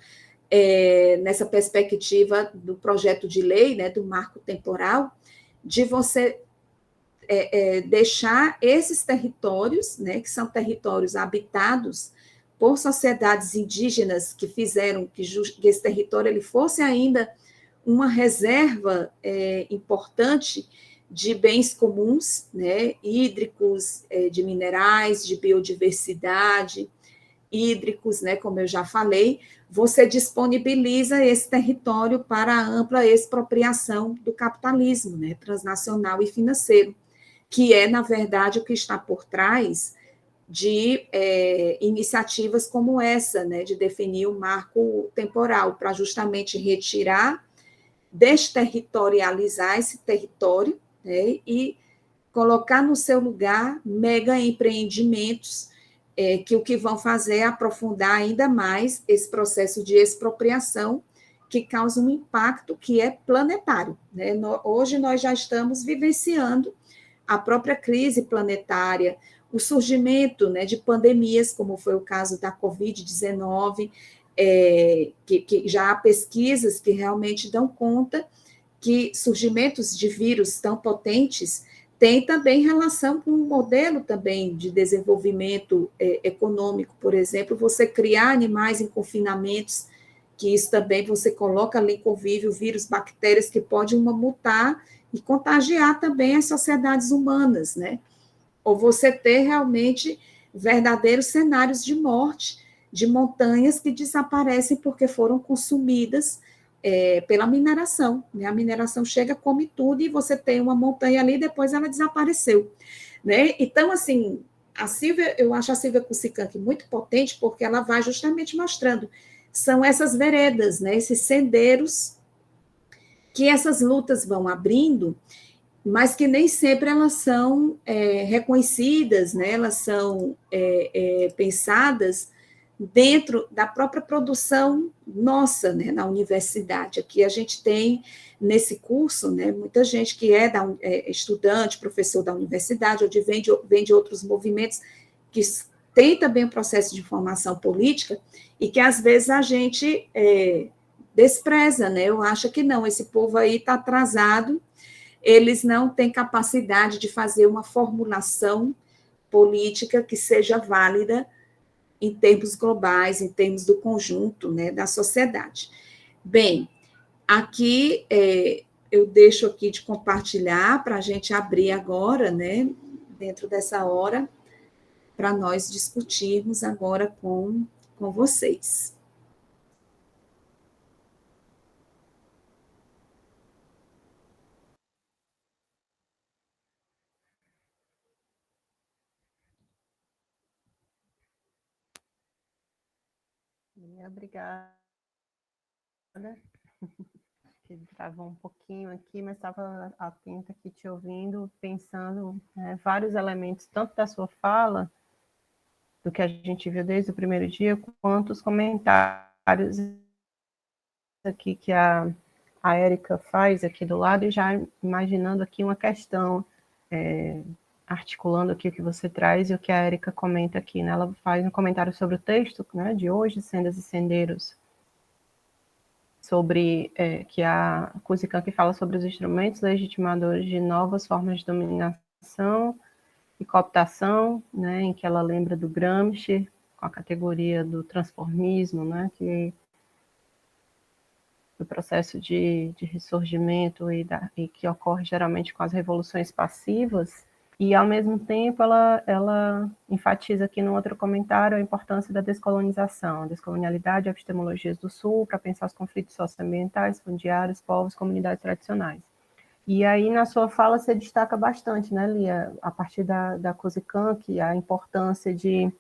nessa perspectiva do projeto de lei, né, do marco temporal, de você deixar esses territórios, né, que são territórios habitados por sociedades indígenas que fizeram que esse território ele fosse ainda uma reserva importante de bens comuns, né, hídricos, de minerais, de biodiversidade, hídricos, né, como eu já falei, você disponibiliza esse território para a ampla expropriação do capitalismo, né, transnacional e financeiro, que é, na verdade, o que está por trás de iniciativas como essa, né, de definir o marco temporal, para justamente retirar, desterritorializar esse território, né, e colocar no seu lugar mega empreendimentos que o que vão fazer é aprofundar ainda mais esse processo de expropriação que causa um impacto que é planetário, né? Hoje nós já estamos vivenciando a própria crise planetária, o surgimento, né, de pandemias, como foi o caso da Covid-19, que já há pesquisas que realmente dão conta que surgimentos de vírus tão potentes têm também relação com um modelo também de desenvolvimento econômico, por exemplo, você criar animais em confinamentos, que isso também você coloca ali em convívio vírus, bactérias que podem mutar e contagiar também as sociedades humanas, né? Ou você ter realmente verdadeiros cenários de morte de montanhas que desaparecem porque foram consumidas pela mineração, né? A mineração chega, come tudo e você tem uma montanha ali e depois ela desapareceu, né? Então, assim, a Silvia, eu acho a Silvia Cusicanqui muito potente porque ela vai justamente mostrando, são essas veredas, né? Esses senderos que essas lutas vão abrindo, mas que nem sempre elas são reconhecidas, né? Elas são pensadas dentro da própria produção nossa, né, na universidade. Aqui a gente tem, nesse curso, né, muita gente que é estudante, professor da universidade, ou vem de outros movimentos, que tem também um processo de formação política, e que às vezes a gente despreza, né? Eu acho que não, esse povo aí está atrasado, eles não têm capacidade de fazer uma formulação política que seja válida em termos globais, em termos do conjunto, né, da sociedade. Bem, aqui eu deixo aqui de compartilhar para a gente abrir agora, né, dentro dessa hora, para nós discutirmos agora com vocês. Obrigada. Que travou um pouquinho aqui, mas estava atenta aqui te ouvindo, pensando vários elementos, tanto da sua fala, do que a gente viu desde o primeiro dia, quanto os comentários aqui que a Érica faz aqui do lado, e já imaginando aqui uma questão, articulando aqui o que você traz e o que a Érica comenta aqui, né? Ela faz um comentário sobre o texto, né, de hoje, Sendas e Sendeiros, sobre que a Cusicanqui fala sobre os instrumentos legitimadores de novas formas de dominação e cooptação, né, em que ela lembra do Gramsci, com a categoria do transformismo, né, do processo de ressurgimento e que ocorre geralmente com as revoluções passivas. E, ao mesmo tempo, ela enfatiza aqui no outro comentário a importância da descolonização, a descolonialidade e epistemologias do Sul para pensar os conflitos socioambientais, fundiários, povos, comunidades tradicionais. E aí, na sua fala, você destaca bastante, né, Lia, a partir da Cusicanqui, a importância de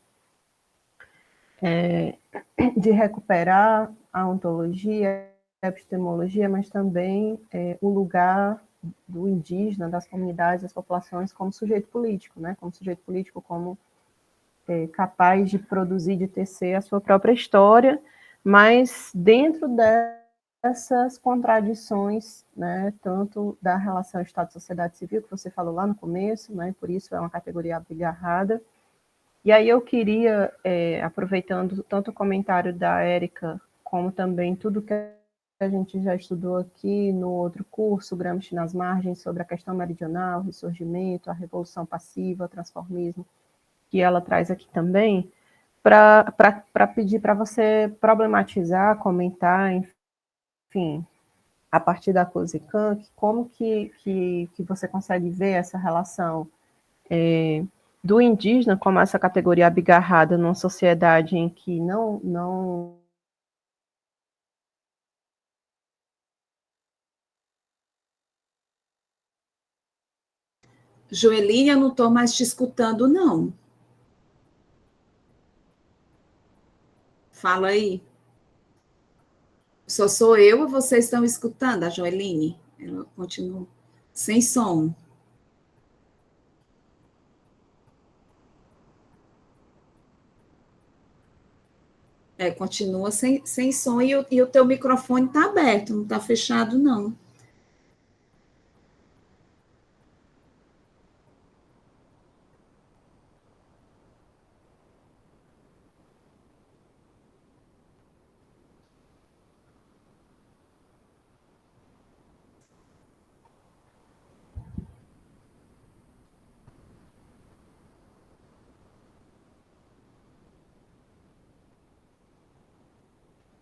recuperar a ontologia, a epistemologia, mas também o lugar do indígena, das comunidades, das populações, como sujeito político, né? Como sujeito político, como capaz de produzir, de tecer a sua própria história, mas dentro dessas contradições, né? Tanto da relação Estado-sociedade civil, que você falou lá no começo, né? Por isso é uma categoria abigarrada. E aí eu queria, aproveitando tanto o comentário da Érica, como também tudo que a gente já estudou aqui no outro curso, Gramsci nas margens, sobre a questão meridional, ressurgimento, a revolução passiva, o transformismo, que ela traz aqui também, para pedir para você problematizar, comentar, enfim, a partir da Cusicanqui, como que você consegue ver essa relação do indígena como essa categoria abigarrada numa sociedade em que não Joeline, eu não estou mais te escutando, não. Fala aí. Só sou eu ou vocês estão escutando a Joeline? Ela continua sem som. Continua sem som e o teu microfone está aberto, não está fechado, não.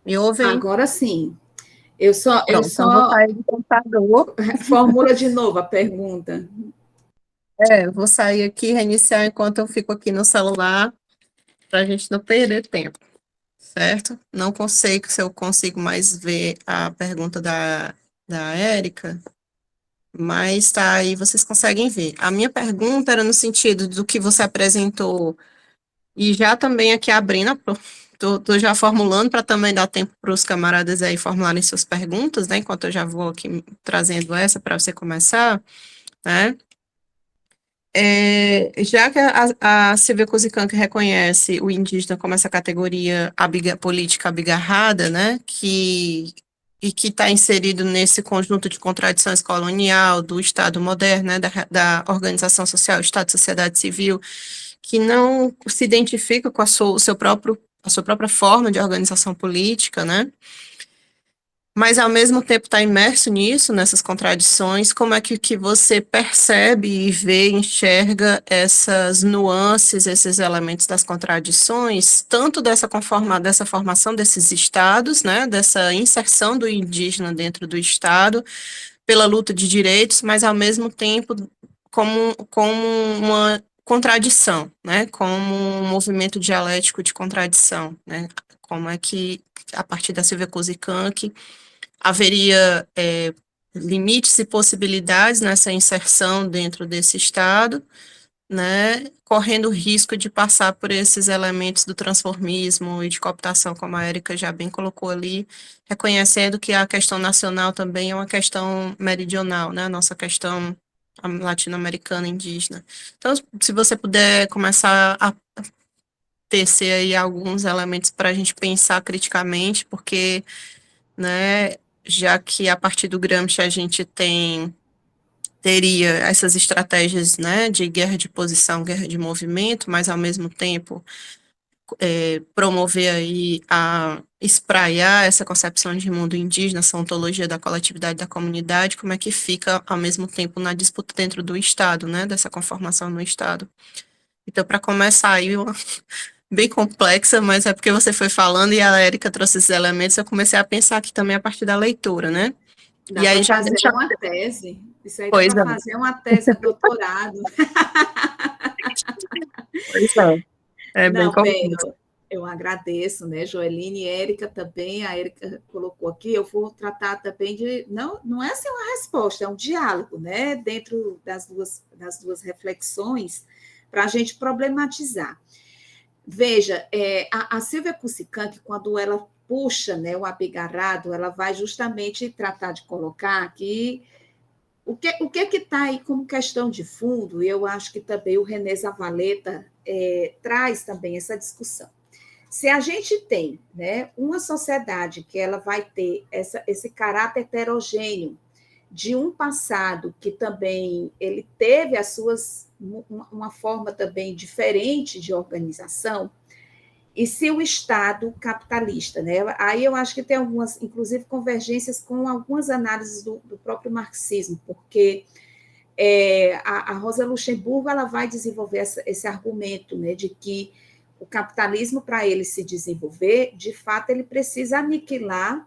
Me ouvem? Agora sim. Eu só Então vou sair do computador. Formula de novo a pergunta. Eu vou sair aqui e reiniciar enquanto eu fico aqui no celular, para a gente não perder tempo, certo? Não sei se eu consigo mais ver a pergunta da Érica, mas tá aí, vocês conseguem ver. A minha pergunta era no sentido do que você apresentou, e já também aqui abrindo, tô já formulando para também dar tempo para os camaradas aí formularem suas perguntas, né? Enquanto eu já vou aqui trazendo essa para você começar, né? Já que a Silvia Kuzikank reconhece o indígena como essa categoria política abigarrada, né, e que está inserido nesse conjunto de contradições colonial do Estado moderno, né, da organização social, Estado, sociedade civil, que não se identifica com a sua própria forma de organização política, né, mas ao mesmo tempo está imerso nisso, nessas contradições, como é que você percebe e vê, enxerga essas nuances, esses elementos das contradições, tanto dessa formação desses estados, né, dessa inserção do indígena dentro do estado, pela luta de direitos, mas ao mesmo tempo como uma contradição, né, como um movimento dialético de contradição, né, como é que, a partir da Silvia Kuzikank, haveria limites e possibilidades nessa inserção dentro desse Estado, né, correndo o risco de passar por esses elementos do transformismo e de cooptação, como a Érica já bem colocou ali, reconhecendo que a questão nacional também é uma questão meridional, né, a nossa questão latino-americana indígena. Então, se você puder começar a tecer aí alguns elementos para a gente pensar criticamente, porque, né, já que a partir do Gramsci a gente teria essas estratégias, né, de guerra de posição, guerra de movimento, mas ao mesmo tempo promover aí espraiar essa concepção de mundo indígena, essa ontologia da coletividade da comunidade, como é que fica ao mesmo tempo na disputa dentro do Estado, né, dessa conformação no Estado. Então, para começar aí, bem complexa, mas é porque você foi falando e a Érica trouxe esses elementos, eu comecei a pensar aqui também a partir da leitura, né? Dá para fazer uma tese. Isso aí dá para fazer uma tese de doutorado. Pois é. Não, bem, eu agradeço, né, Joeline e Érica também. A Érica colocou aqui, eu vou tratar também de. Não é assim uma resposta, é um diálogo, né, dentro das duas reflexões, para a gente problematizar. Veja, a Silvia Kuzikank, quando ela puxa, né, o abigarrado, ela vai justamente tratar de colocar aqui o que está aí como questão de fundo, e eu acho que também o René Zavaleta traz também essa discussão. Se a gente tem, né, uma sociedade que ela vai ter esse caráter heterogêneo de um passado que também ele teve uma forma também diferente de organização, e se o Estado capitalista, né? Aí eu acho que tem algumas, inclusive, convergências com algumas análises do próprio marxismo, porque a Rosa Luxemburgo ela vai desenvolver esse argumento, né, de que o capitalismo, para ele se desenvolver, de fato, ele precisa aniquilar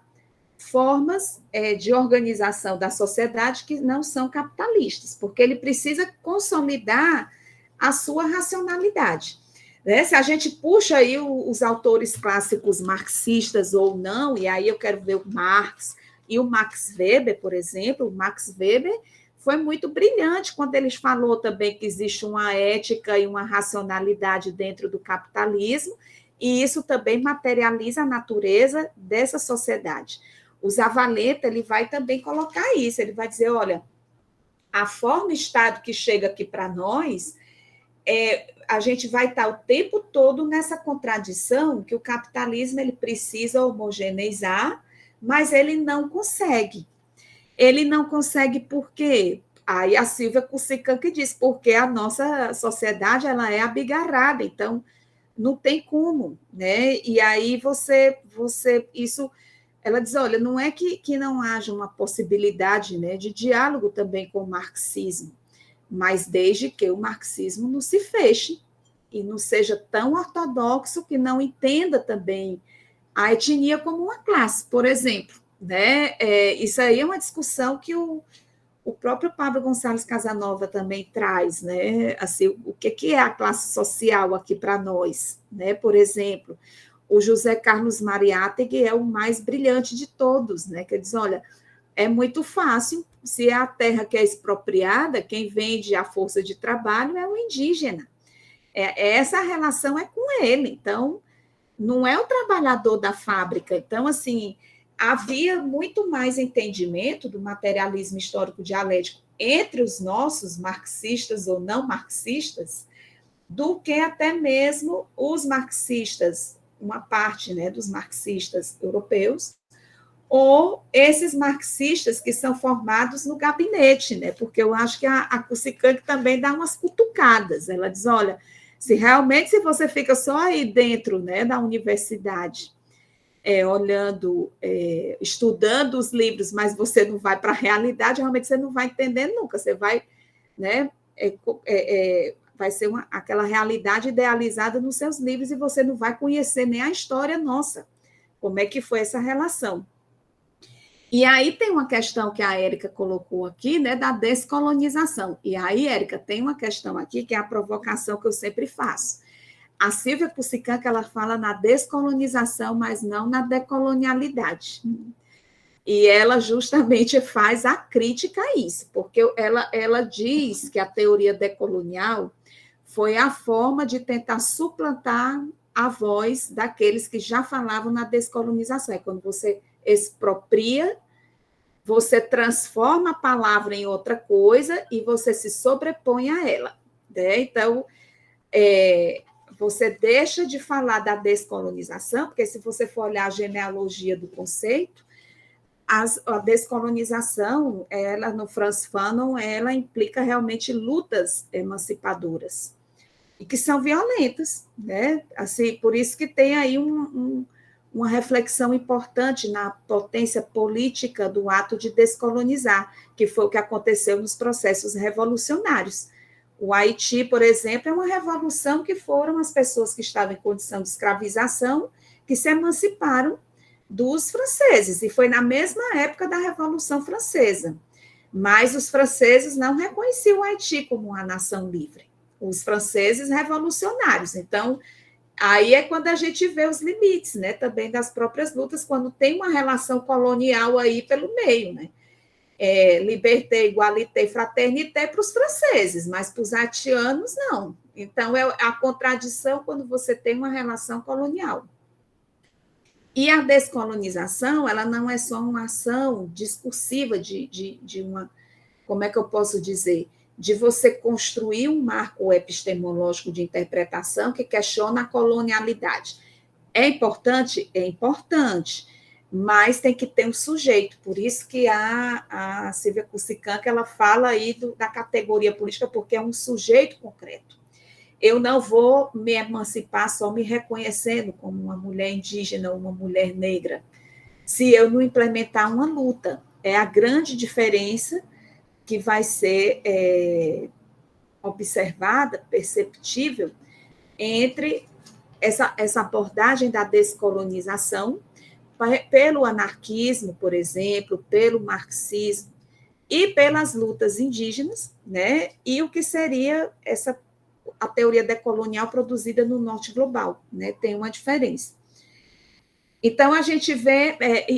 formas de organização da sociedade que não são capitalistas, porque ele precisa consolidar a sua racionalidade. Né? Se a gente puxa aí os autores clássicos marxistas ou não, e aí eu quero ver o Marx e o Max Weber, por exemplo, o Max Weber foi muito brilhante quando ele falou também que existe uma ética e uma racionalidade dentro do capitalismo, e isso também materializa a natureza dessa sociedade. O Zavaleta ele vai também colocar isso, ele vai dizer, olha, a forma Estado que chega aqui para nós a gente vai estar o tempo todo nessa contradição que o capitalismo ele precisa homogeneizar, mas ele não consegue. Ele não consegue por quê? Aí a Silvia Kusikan que diz, porque a nossa sociedade ela é abigarrada, então não tem como, né? E aí isso, ela diz, olha, não é que não haja uma possibilidade, né, de diálogo também com o marxismo, mas desde que o marxismo não se feche e não seja tão ortodoxo que não entenda também a etnia como uma classe, por exemplo, né? Isso aí é uma discussão que o próprio Pablo Gonçalves Casanova também traz, né? Assim, o que é a classe social aqui para nós, né? Por exemplo, o José Carlos Mariátegui é o mais brilhante de todos, né? Que diz, olha, é muito fácil, se é a terra que é expropriada, quem vende a força de trabalho é o indígena. Essa relação é com ele, então não é o trabalhador da fábrica. Então, assim, havia muito mais entendimento do materialismo histórico dialético entre os nossos marxistas ou não marxistas do que até mesmo os marxistas, uma parte, né, dos marxistas europeus, ou esses marxistas que são formados no gabinete, né? Porque eu acho que a Kusikan também dá umas cutucadas. Ela diz, olha, se você fica só aí dentro, né, da universidade, olhando, estudando os livros, mas você não vai para a realidade, realmente você não vai entender nunca. Você vai, né, vai ser aquela realidade idealizada nos seus livros e você não vai conhecer nem a história nossa, como é que foi essa relação. E aí tem uma questão que a Érica colocou aqui, né, da descolonização. E aí, Érica, tem uma questão aqui que é a provocação que eu sempre faço. A Silvia Kusikan, ela fala na descolonização, mas não na decolonialidade. E ela justamente faz a crítica a isso, porque ela diz que a teoria decolonial foi a forma de tentar suplantar a voz daqueles que já falavam na descolonização. É quando você expropria, você transforma a palavra em outra coisa e você se sobrepõe a ela, né? Então, você deixa de falar da descolonização, porque se você for olhar a genealogia do conceito, a descolonização, ela, no Frantz Fanon, ela implica realmente lutas emancipadoras, e que são violentas, né? Assim, por isso que tem aí uma reflexão importante na potência política do ato de descolonizar, que foi o que aconteceu nos processos revolucionários. O Haiti, por exemplo, é uma revolução que foram as pessoas que estavam em condição de escravização que se emanciparam dos franceses, e foi na mesma época da Revolução Francesa. Mas os franceses não reconheciam o Haiti como uma nação livre. Os franceses revolucionários. Então, aí é quando a gente vê os limites, né, também das próprias lutas, quando tem uma relação colonial aí pelo meio, né? Liberté, igualité, fraternité para os franceses, mas para os haitianos, não. Então, é a contradição quando você tem uma relação colonial. E a descolonização, ela não é só uma ação discursiva de uma, como é que eu posso dizer, de você construir um marco epistemológico de interpretação que questiona a colonialidade. É importante? É importante, mas tem que ter um sujeito. Por isso que a Silvia Kusikan, que ela fala aí da categoria política, porque é um sujeito concreto. Eu não vou me emancipar só me reconhecendo como uma mulher indígena ou uma mulher negra, se eu não implementar uma luta. É a grande diferença que vai ser observada, perceptível, entre essa abordagem da descolonização, pelo anarquismo, por exemplo, pelo marxismo, e pelas lutas indígenas, né? E o que seria a teoria decolonial produzida no norte global, né? Tem uma diferença. Então, a gente vê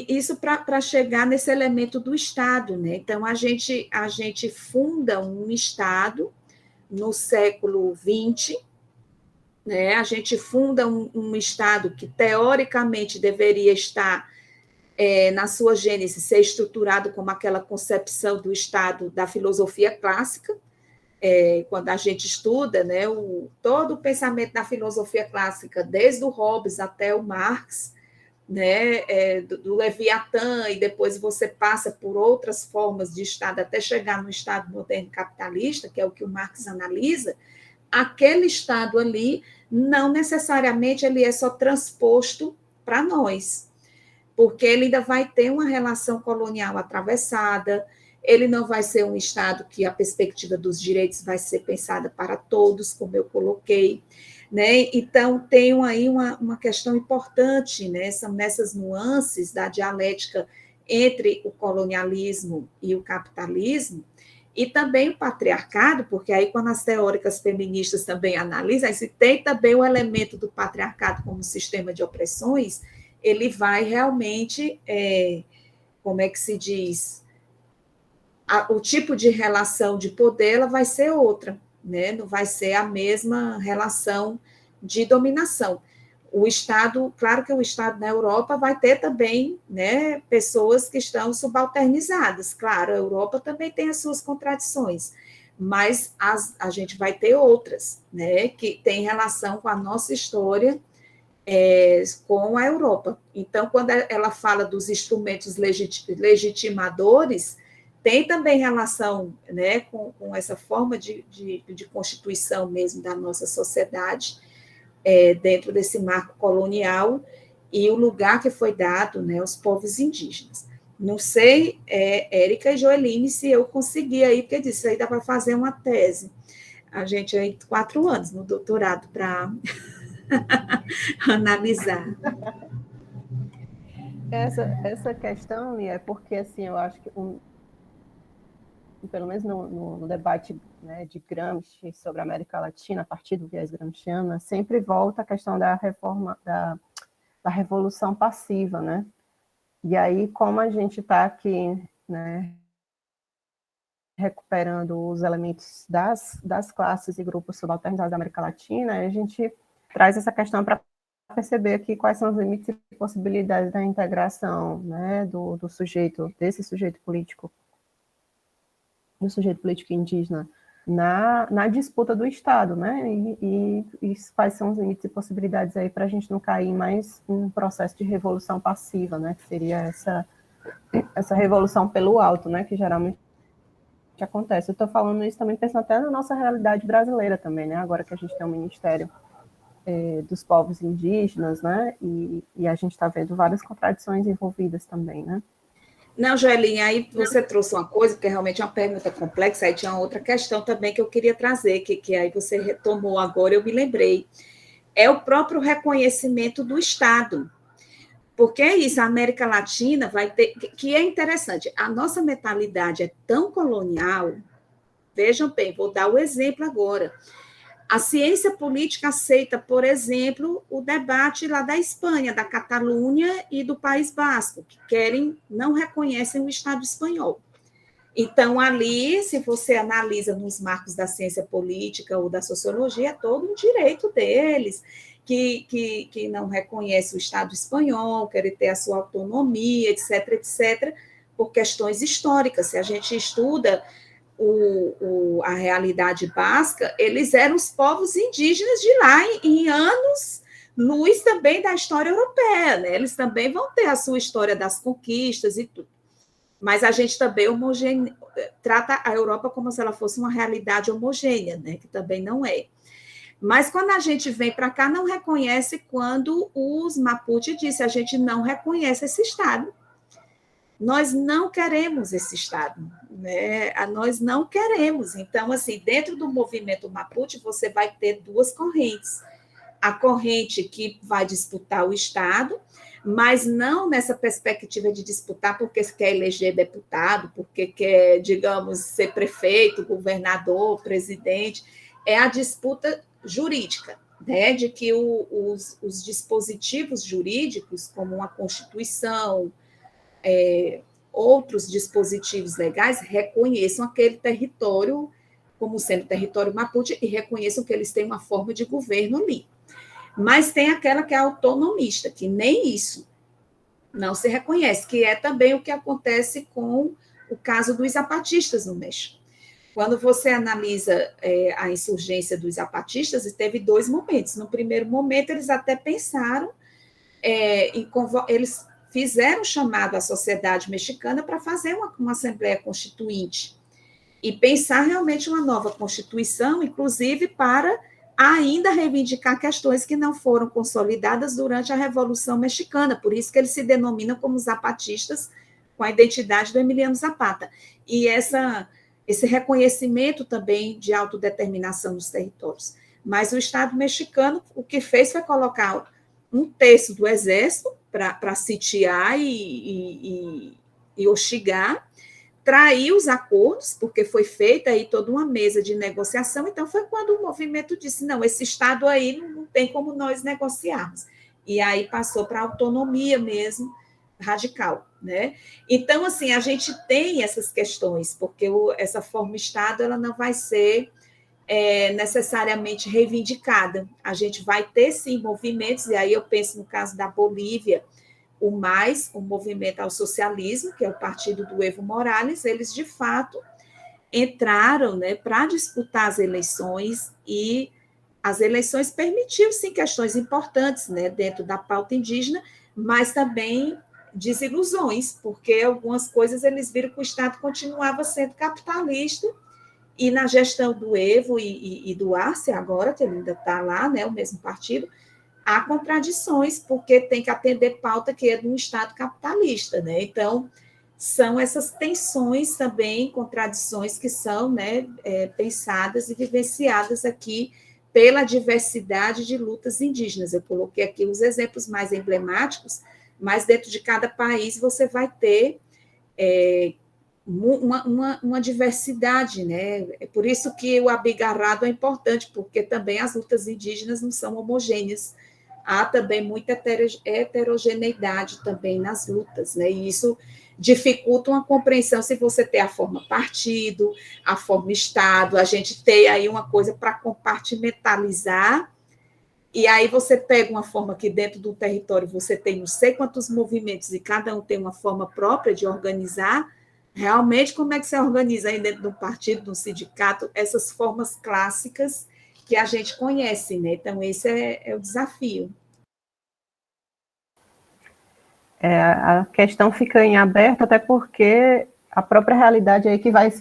isso para chegar nesse elemento do Estado, né? Então, a gente funda um Estado no século XX, né? A gente funda um Estado que, teoricamente, deveria estar, na sua gênese, ser estruturado como aquela concepção do Estado da filosofia clássica, quando a gente estuda, né, todo o pensamento da filosofia clássica, desde o Hobbes até o Marx, né, do Leviatã, e depois você passa por outras formas de Estado até chegar no Estado moderno capitalista, que é o que o Marx analisa, aquele Estado ali não necessariamente ele é só transposto para nós, porque ele ainda vai ter uma relação colonial atravessada, ele não vai ser um Estado que a perspectiva dos direitos vai ser pensada para todos, como eu coloquei, né? Então, tem aí uma questão importante, né? São nessas nuances da dialética entre o colonialismo e o capitalismo, e também o patriarcado, porque aí quando as teóricas feministas também analisam, se tem também o elemento do patriarcado como sistema de opressões, ele vai realmente, como é que se diz, o tipo de relação de poder ela vai ser outra, né? Não vai ser a mesma relação de dominação. O Estado, claro que o Estado na Europa vai ter também, né, pessoas que estão subalternizadas, claro, a Europa também tem as suas contradições, mas a gente vai ter outras, né, que tem relação com a nossa história, com a Europa. Então, quando ela fala dos instrumentos legitimadores, tem também relação, né, com essa forma de constituição mesmo da nossa sociedade, dentro desse marco colonial, e o lugar que foi dado, né, aos povos indígenas. Não sei, Érica e Joeline, se eu consegui aí, porque disse, aí dá para fazer uma tese. A gente aí 4 anos no doutorado para analisar. Essa questão, Lia, é porque, assim, eu acho que, pelo menos no debate, né, de Gramsci sobre a América Latina, a partir do viés gramsciano, sempre volta a questão da reforma, da revolução passiva, né? E aí, como a gente está aqui, né, recuperando os elementos das classes e grupos subalternizados da América Latina, a gente traz essa questão para perceber aqui quais são os limites e possibilidades da integração, né, do sujeito, desse sujeito político, do sujeito político indígena na disputa do Estado, né, e quais são os limites e possibilidades aí para a gente não cair mais em um processo de revolução passiva, né, que seria essa revolução pelo alto, né, que geralmente acontece. Eu estou falando isso também pensando até na nossa realidade brasileira também, né, agora que a gente tem um Ministério dos povos indígenas, né, e a gente está vendo várias contradições envolvidas também, né. Não, Joelinha, aí você trouxe uma coisa, porque realmente é uma pergunta complexa, aí tinha outra questão também que eu queria trazer, que aí você retomou agora, eu me lembrei. É o próprio reconhecimento do Estado. Porque é isso, a América Latina vai ter, que é interessante, a nossa mentalidade é tão colonial, vejam bem, vou dar o exemplo agora. A ciência política aceita, por exemplo, o debate lá da Espanha, da Catalunha e do País Basco, que não reconhecem o Estado espanhol. Então, ali, se você analisa nos marcos da ciência política ou da sociologia, é todo um direito deles, que não reconhece o Estado espanhol, querem ter a sua autonomia, etc., etc., por questões históricas. Se a gente estuda a realidade basca, eles eram os povos indígenas de lá em anos-luz também da história europeia, né? Eles também vão ter a sua história das conquistas e tudo. Mas a gente também trata a Europa como se ela fosse uma realidade homogênea, né? Que também não é. Mas quando a gente vem para cá, não reconhece quando os Mapuche disse, a gente não reconhece esse Estado. Nós não queremos esse Estado, né? Nós não queremos. Então, assim, dentro do movimento Mapuche, você vai ter 2 correntes. A corrente que vai disputar o Estado, mas não nessa perspectiva de disputar porque quer eleger deputado, porque quer, digamos, ser prefeito, governador, presidente. É a disputa jurídica, né? De que os dispositivos jurídicos, como uma Constituição, outros dispositivos legais, reconheçam aquele território como sendo território Mapuche e reconheçam que eles têm uma forma de governo ali. Mas tem aquela que é autonomista, que nem isso não se reconhece, que é também o que acontece com o caso dos zapatistas no México. Quando você analisa a insurgência dos zapatistas, teve 2 momentos. No primeiro momento, eles até pensaram, eles fizeram chamado à sociedade mexicana para fazer uma Assembleia Constituinte e pensar realmente uma nova Constituição, inclusive para ainda reivindicar questões que não foram consolidadas durante a Revolução Mexicana, por isso que eles se denominam como zapatistas, com a identidade do Emiliano Zapata. E esse reconhecimento também de autodeterminação dos territórios. Mas o Estado mexicano, o que fez foi colocar um terço do exército para sitiar e hostigar, trair os acordos, porque foi feita aí toda uma mesa de negociação, então foi quando o movimento disse, não, esse Estado aí não tem como nós negociarmos. E aí passou para a autonomia mesmo, radical, né? Então, assim, a gente tem essas questões, porque essa forma Estado, ela não vai ser necessariamente reivindicada. A gente vai ter, sim, movimentos, e aí eu penso no caso da Bolívia, o movimento ao socialismo, que é o partido do Evo Morales, eles, de fato, entraram, né, para disputar as eleições, e as eleições permitiram, sim, questões importantes, né, dentro da pauta indígena, mas também desilusões, porque algumas coisas eles viram que o Estado continuava sendo capitalista, e na gestão do Evo e do Arce, agora, que ele ainda está lá, né, o mesmo partido, há contradições, porque tem que atender pauta que é de um Estado capitalista, né? Então, são essas tensões também, contradições que são, né, pensadas e vivenciadas aqui pela diversidade de lutas indígenas. Eu coloquei aqui os exemplos mais emblemáticos, mas dentro de cada país você vai ter uma diversidade, né? É por isso que o abigarrado é importante, porque também as lutas indígenas não são homogêneas. Há também muita heterogeneidade também nas lutas, né? E isso dificulta uma compreensão se você tem a forma partido, a forma Estado, a gente tem aí uma coisa para compartimentalizar, e aí você pega uma forma que dentro do território você tem não sei quantos movimentos e cada um tem uma forma própria de organizar. Realmente, como é que você organiza aí dentro do partido, do sindicato, essas formas clássicas que a gente conhece, né? Então, esse é o desafio. A questão fica em aberto, até porque a própria realidade aí que vai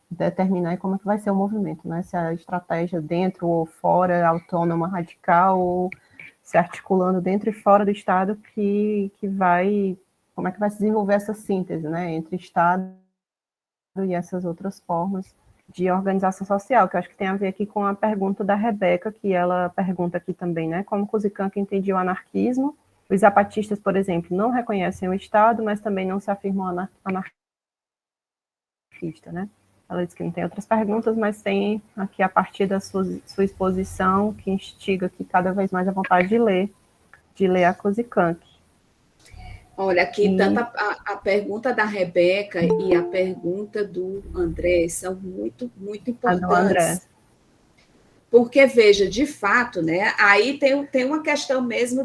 determinar como é que vai ser o movimento, né? Se a estratégia dentro ou fora, autônoma, radical, ou se articulando dentro e fora do Estado que vai... Como é que vai se desenvolver essa síntese, né? Entre Estado e essas outras formas de organização social, que eu acho que tem a ver aqui com a pergunta da Rebeca, que ela pergunta aqui também, né? Como Kuzikanka entendia o anarquismo. Os zapatistas, por exemplo, não reconhecem o Estado, mas também não se afirmam anarquista, né? Ela diz que não tem outras perguntas, mas tem aqui a partir da sua exposição, que instiga aqui cada vez mais a vontade de ler a Kuzikanka. Olha, aqui tanto a pergunta da Rebeca e a pergunta do André são muito, muito importantes. Porque, veja, de fato, né, aí tem uma questão mesmo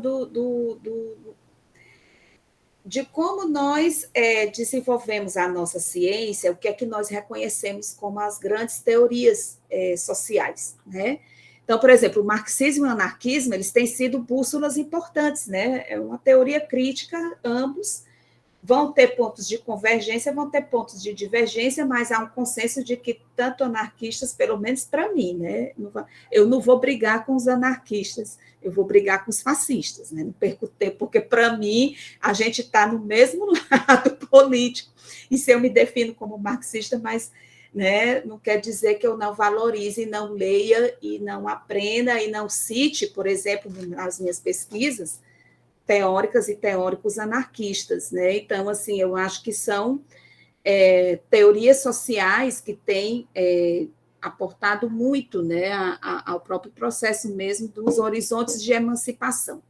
de como nós desenvolvemos a nossa ciência, o que é que nós reconhecemos como as grandes teorias sociais, né? Então, por exemplo, o marxismo e o anarquismo, eles têm sido bússolas importantes, né? É uma teoria crítica, ambos vão ter pontos de convergência, vão ter pontos de divergência, mas há um consenso de que tanto anarquistas, pelo menos para mim, né? Eu não vou brigar com os anarquistas, eu vou brigar com os fascistas, né? Não perco tempo, porque para mim a gente está no mesmo lado político, e se eu me defino como marxista, mas... né? Não quer dizer que eu não valorize, não leia e não aprenda e não cite, por exemplo, nas minhas pesquisas, teóricas e teóricos anarquistas, né? Então, assim, eu acho que são teorias sociais que têm aportado muito, né, ao próprio processo mesmo dos horizontes de emancipação.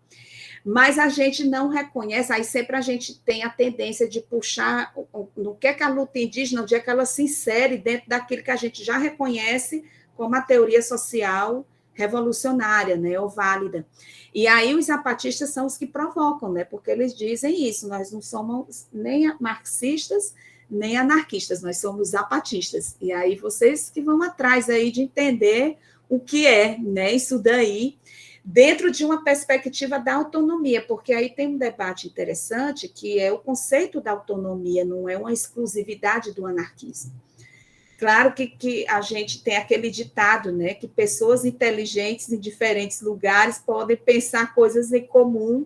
Mas a gente não reconhece, aí sempre a gente tem a tendência de puxar no que é que a luta indígena, onde é que ela se insere dentro daquilo que a gente já reconhece como a teoria social revolucionária, né, ou válida. E aí os zapatistas são os que provocam, né, porque eles dizem isso, nós não somos nem marxistas, nem anarquistas, nós somos zapatistas. E aí vocês que vão atrás aí de entender o que é, né, isso daí, dentro de uma perspectiva da autonomia, porque aí tem um debate interessante, que é o conceito da autonomia, não é uma exclusividade do anarquismo. Claro que a gente tem aquele ditado, né, que pessoas inteligentes em diferentes lugares podem pensar coisas em comum,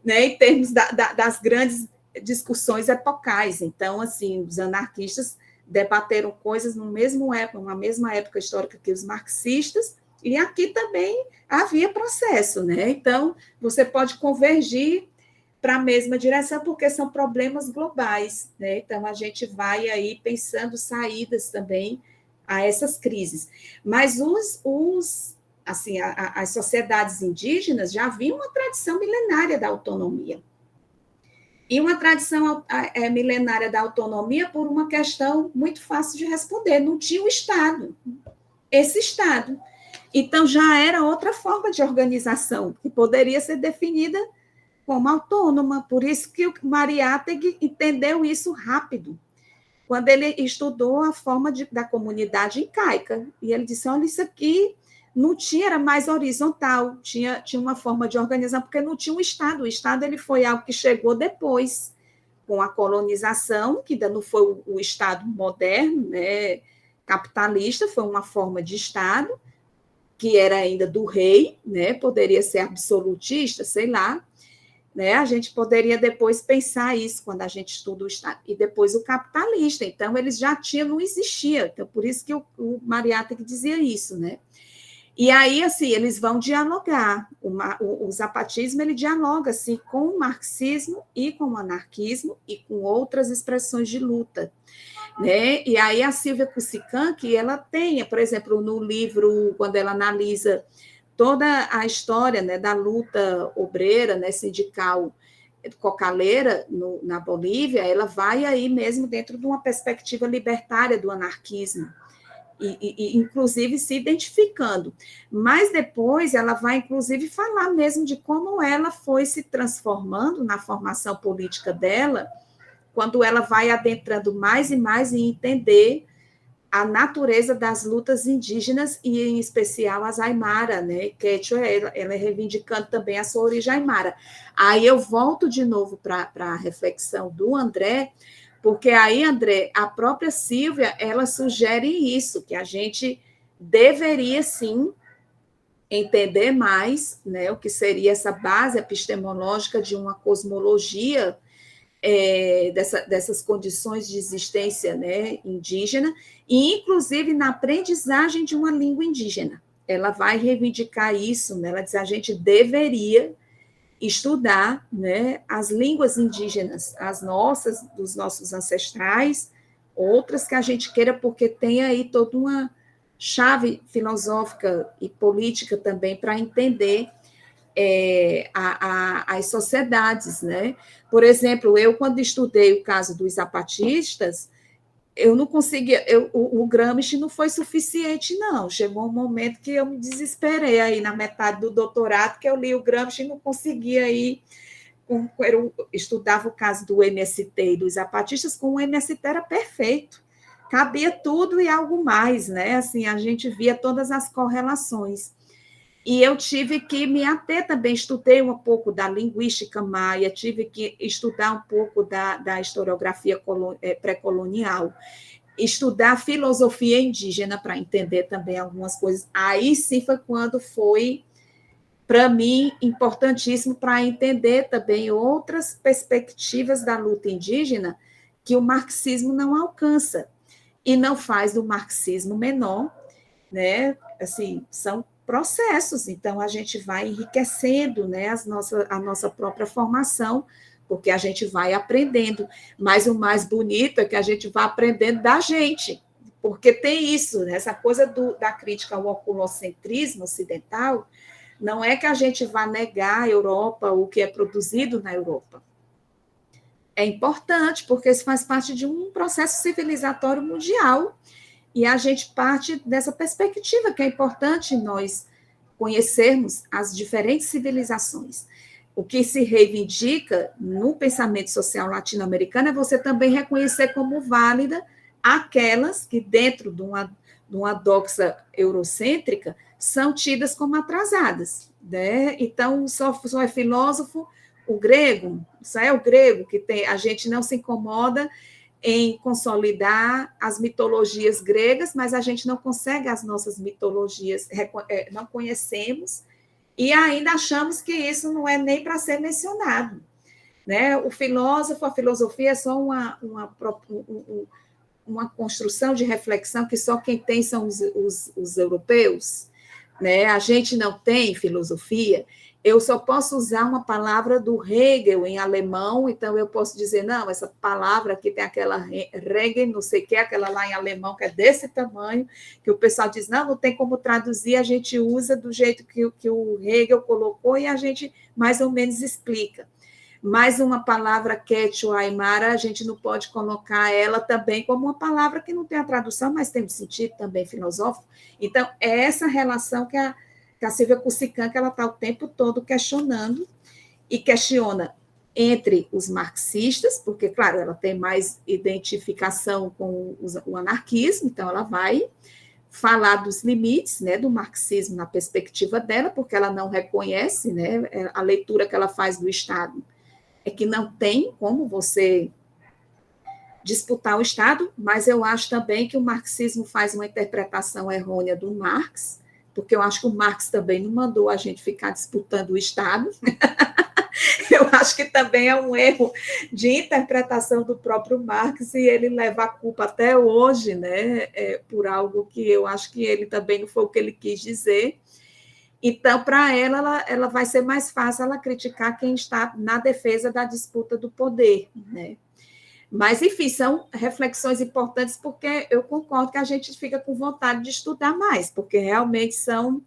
né, em termos das grandes discussões epocais. Então, assim, os anarquistas debateram coisas numa mesma época histórica que os marxistas, e aqui também havia processo, né? Então, você pode convergir para a mesma direção, porque são problemas globais, né? Então, a gente vai aí pensando saídas também a essas crises. Mas assim, as sociedades indígenas já haviam uma tradição milenária da autonomia. E uma tradição milenária da autonomia por uma questão muito fácil de responder: não tinha o Estado, esse Estado. Então, já era outra forma de organização, que poderia ser definida como autônoma. Por isso que o Mariátegui entendeu isso rápido, quando ele estudou a forma da comunidade incaica. E ele disse, olha, isso aqui não tinha, era mais horizontal, tinha uma forma de organização, porque não tinha um Estado. O Estado ele foi algo que chegou depois, com a colonização, que ainda não foi o Estado moderno, né, capitalista, foi uma forma de Estado, que era ainda do rei, né, poderia ser absolutista, sei lá, né, a gente poderia depois pensar isso quando a gente estuda o Estado, e depois o capitalista, então eles já tinham, não existia, então por isso que o Mariátegui dizia isso, né, e aí, assim, eles vão dialogar, o zapatismo, ele dialoga, assim, com o marxismo e com o anarquismo e com outras expressões de luta, né? E aí a Silvia Kusikank, ela tem, por exemplo, no livro, quando ela analisa toda a história, né, da luta obreira, né, sindical cocaleira na Bolívia, ela vai aí mesmo dentro de uma perspectiva libertária do anarquismo, e inclusive se identificando. Mas depois ela vai, inclusive, falar mesmo de como ela foi se transformando na formação política dela, quando ela vai adentrando mais e mais em entender a natureza das lutas indígenas, e em especial as Aymara, né? Quechua, ela é reivindicando também a sua origem Aymara. Aí eu volto de novo para a reflexão do André, porque aí, André, a própria Silvia, ela sugere isso, que a gente deveria, sim, entender mais, né, o que seria essa base epistemológica de uma cosmologia dessas condições de existência, né, indígena, e inclusive na aprendizagem de uma língua indígena. Ela vai reivindicar isso, né, ela diz que a gente deveria estudar, né, as línguas indígenas, as nossas, dos nossos ancestrais, outras que a gente queira, porque tem aí toda uma chave filosófica e política também para entender as sociedades, né? Por exemplo, eu, quando estudei o caso dos zapatistas, eu não conseguia, o Gramsci não foi suficiente, não. Chegou um momento que eu me desesperei aí na metade do doutorado, que eu li o Gramsci e não conseguia ir. Eu estudava o caso do MST e dos zapatistas, com o MST era perfeito, cabia tudo e algo mais, né? Assim, a gente via todas as correlações. E eu tive que me ater também, estudei um pouco da linguística maia, tive que estudar um pouco da historiografia pré-colonial, estudar filosofia indígena para entender também algumas coisas. Aí sim foi quando foi, para mim, importantíssimo para entender também outras perspectivas da luta indígena que o marxismo não alcança, e não faz do marxismo menor, né? Assim, são processos, então a gente vai enriquecendo, né, a nossa própria formação, porque a gente vai aprendendo, mas o mais bonito é que a gente vai aprendendo da gente, porque tem isso, né, essa coisa da crítica ao oculocentrismo ocidental, não é que a gente vá negar a Europa, o que é produzido na Europa. É importante, porque isso faz parte de um processo civilizatório mundial, e a gente parte dessa perspectiva, que é importante nós conhecermos as diferentes civilizações. o que se reivindica no pensamento social latino-americano é você também reconhecer como válida aquelas que, dentro de uma doxa eurocêntrica, são tidas como atrasadas, né? Então, só é filósofo o grego, só é o grego que tem, a gente não se incomoda em consolidar as mitologias gregas, mas a gente não consegue as nossas mitologias, não conhecemos, e ainda achamos que isso não é nem para ser mencionado, né? O filósofo, a filosofia é só uma construção de reflexão que só quem tem são os europeus, né? A gente não tem filosofia. Eu só posso usar uma palavra do Hegel em alemão, então eu posso dizer, não, essa palavra aqui tem aquela Regen, não sei o que, aquela lá em alemão, que é desse tamanho, que o pessoal diz, não tem como traduzir, a gente usa do jeito que o Hegel colocou e a gente mais ou menos explica. Mas uma palavra quechua aimara, a gente não pode colocar ela também como uma palavra que não tem a tradução, mas tem um sentido também filosófico. Então, é essa relação que a Silvia Kusikan, que ela está o tempo todo questionando, e questiona entre os marxistas, porque, claro, ela tem mais identificação com o anarquismo, então ela vai falar dos limites, né, do marxismo na perspectiva dela, porque ela não reconhece, né, a leitura que ela faz do Estado é que não tem como você disputar o Estado, mas eu acho também que o marxismo faz uma interpretação errônea do Marx, porque eu acho que o Marx também não mandou a gente ficar disputando o Estado. Eu acho que também é um erro de interpretação do próprio Marx, e ele leva a culpa até hoje, né, por algo que eu acho que ele também não foi o que ele quis dizer. Então, para ela vai ser mais fácil ela criticar quem está na defesa da disputa do poder, né? Mas, enfim, são reflexões importantes, porque eu concordo que a gente fica com vontade de estudar mais, porque realmente são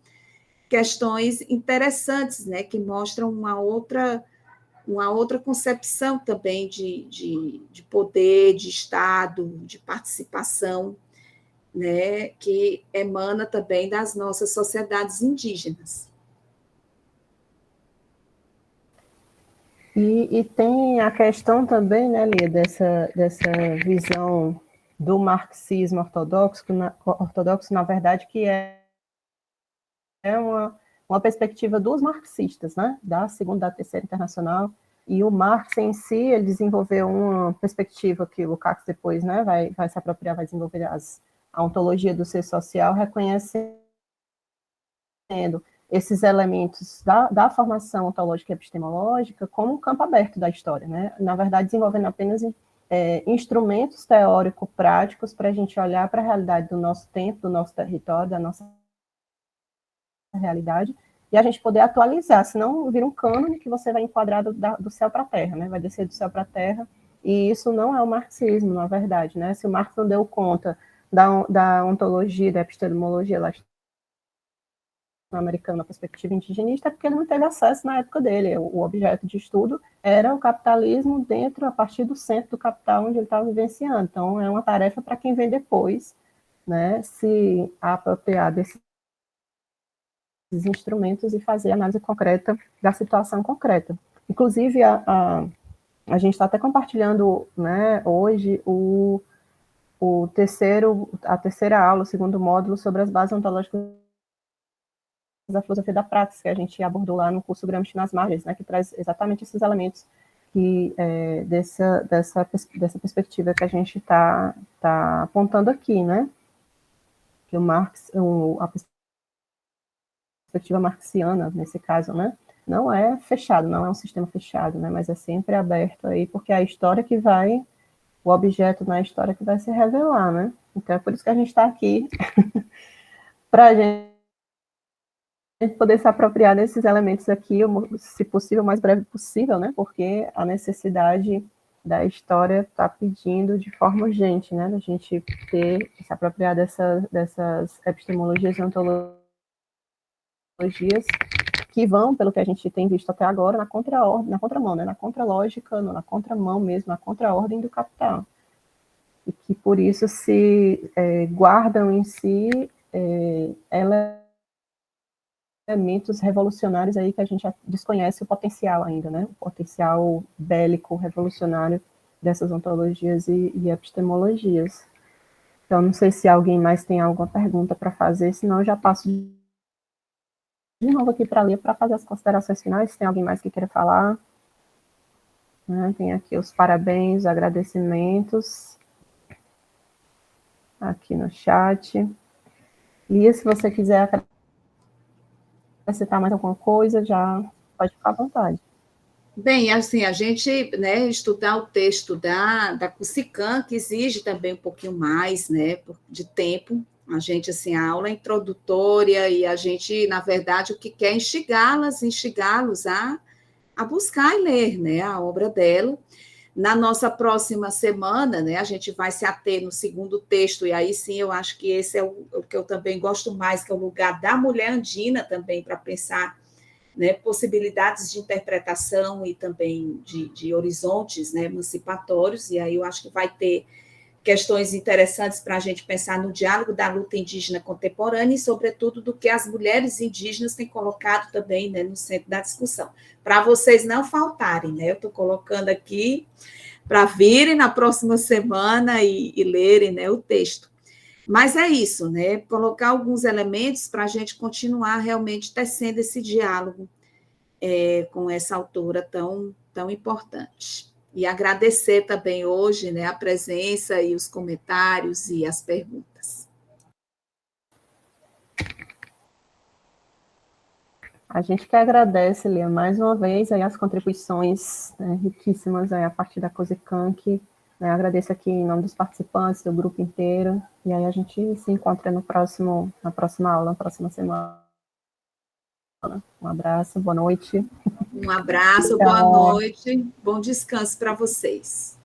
questões interessantes, né, que mostram uma outra concepção também de poder, de Estado, de participação, né, que emana também das nossas sociedades indígenas. E tem a questão também, né, Lia, dessa visão do marxismo ortodoxo, na verdade, que é uma perspectiva dos marxistas, né, da Segunda e da Terceira Internacional, e o Marx em si, ele desenvolveu uma perspectiva que o Lukács depois, né, vai se apropriar, vai desenvolver a ontologia do ser social, reconhecendo esses elementos da formação ontológica e epistemológica como um campo aberto da história, né? Na verdade, desenvolvendo apenas instrumentos teórico-práticos para a gente olhar para a realidade do nosso tempo, do nosso território, da nossa realidade, e a gente poder atualizar, senão vira um cânone que você vai enquadrar do céu para a terra, né? Vai descer do céu para a terra, e isso não é o marxismo, na verdade, né? Se o Marx não deu conta da ontologia, da epistemologia latino-americana na perspectiva indigenista, é porque ele não teve acesso na época dele. O objeto de estudo era o capitalismo dentro, a partir do centro do capital onde ele estava vivenciando. Então, é uma tarefa para quem vem depois, né, se apropriar desses instrumentos e fazer análise concreta da situação concreta. Inclusive, a gente está até compartilhando, né, hoje a terceira aula, o segundo módulo, sobre as bases ontológicas da filosofia da prática, que a gente abordou lá no curso Gramsci nas Margens, né, que traz exatamente esses elementos que, dessa perspectiva que a gente está apontando aqui, né, que o Marx, a perspectiva marxiana, nesse caso, né, não é fechado, não é um sistema fechado, né, mas é sempre aberto aí, porque é a história que vai, o objeto na história que vai se revelar, né, então é por isso que a gente está aqui, para a gente poder se apropriar desses elementos aqui, se possível, o mais breve possível, né, porque a necessidade da história está pedindo de forma urgente, né, da gente se apropriar dessas epistemologias e ontologias que vão, pelo que a gente tem visto até agora, na contramão, né, na contralógica, na contramão mesmo, na contraordem do capital. E que, por isso, se guardam em si elementos elementos revolucionários aí que a gente desconhece o potencial ainda, né? O potencial bélico revolucionário dessas ontologias e epistemologias. Então, não sei se alguém mais tem alguma pergunta para fazer, senão eu já passo de novo aqui para a Lia para fazer as considerações finais. Se tem alguém mais que queira falar. Né? Tem aqui os parabéns, agradecimentos aqui no chat. Lia, se você quiser acrescentar mais alguma coisa, já pode ficar à vontade. Bem, assim, a gente, né, estudar o texto da Kusikan, que exige também um pouquinho mais, né, de tempo. A gente, assim, a aula é introdutória e a gente, na verdade, o que quer é instigá-los a buscar e ler, né, a obra dela. Na nossa próxima semana, né, a gente vai se ater no segundo texto, e aí sim eu acho que esse é o que eu também gosto mais, que é o lugar da mulher andina também, para pensar, né, possibilidades de interpretação e também de horizontes, né, emancipatórios, e aí eu acho que vai ter questões interessantes para a gente pensar no diálogo da luta indígena contemporânea e, sobretudo, do que as mulheres indígenas têm colocado também, né, no centro da discussão. Para vocês não faltarem, né, eu estou colocando aqui para virem na próxima semana e lerem, né, o texto. Mas é isso, né, colocar alguns elementos para a gente continuar realmente tecendo esse diálogo com essa autora tão importante. E agradecer também hoje, né, a presença e os comentários e as perguntas. A gente que agradece, Lia, mais uma vez aí as contribuições, né, riquíssimas aí a partir da Kusikan, né, agradeço aqui em nome dos participantes, do grupo inteiro, e aí a gente se encontra na próxima aula, na próxima semana. Um abraço, boa noite. Um abraço, boa noite, bom descanso para vocês.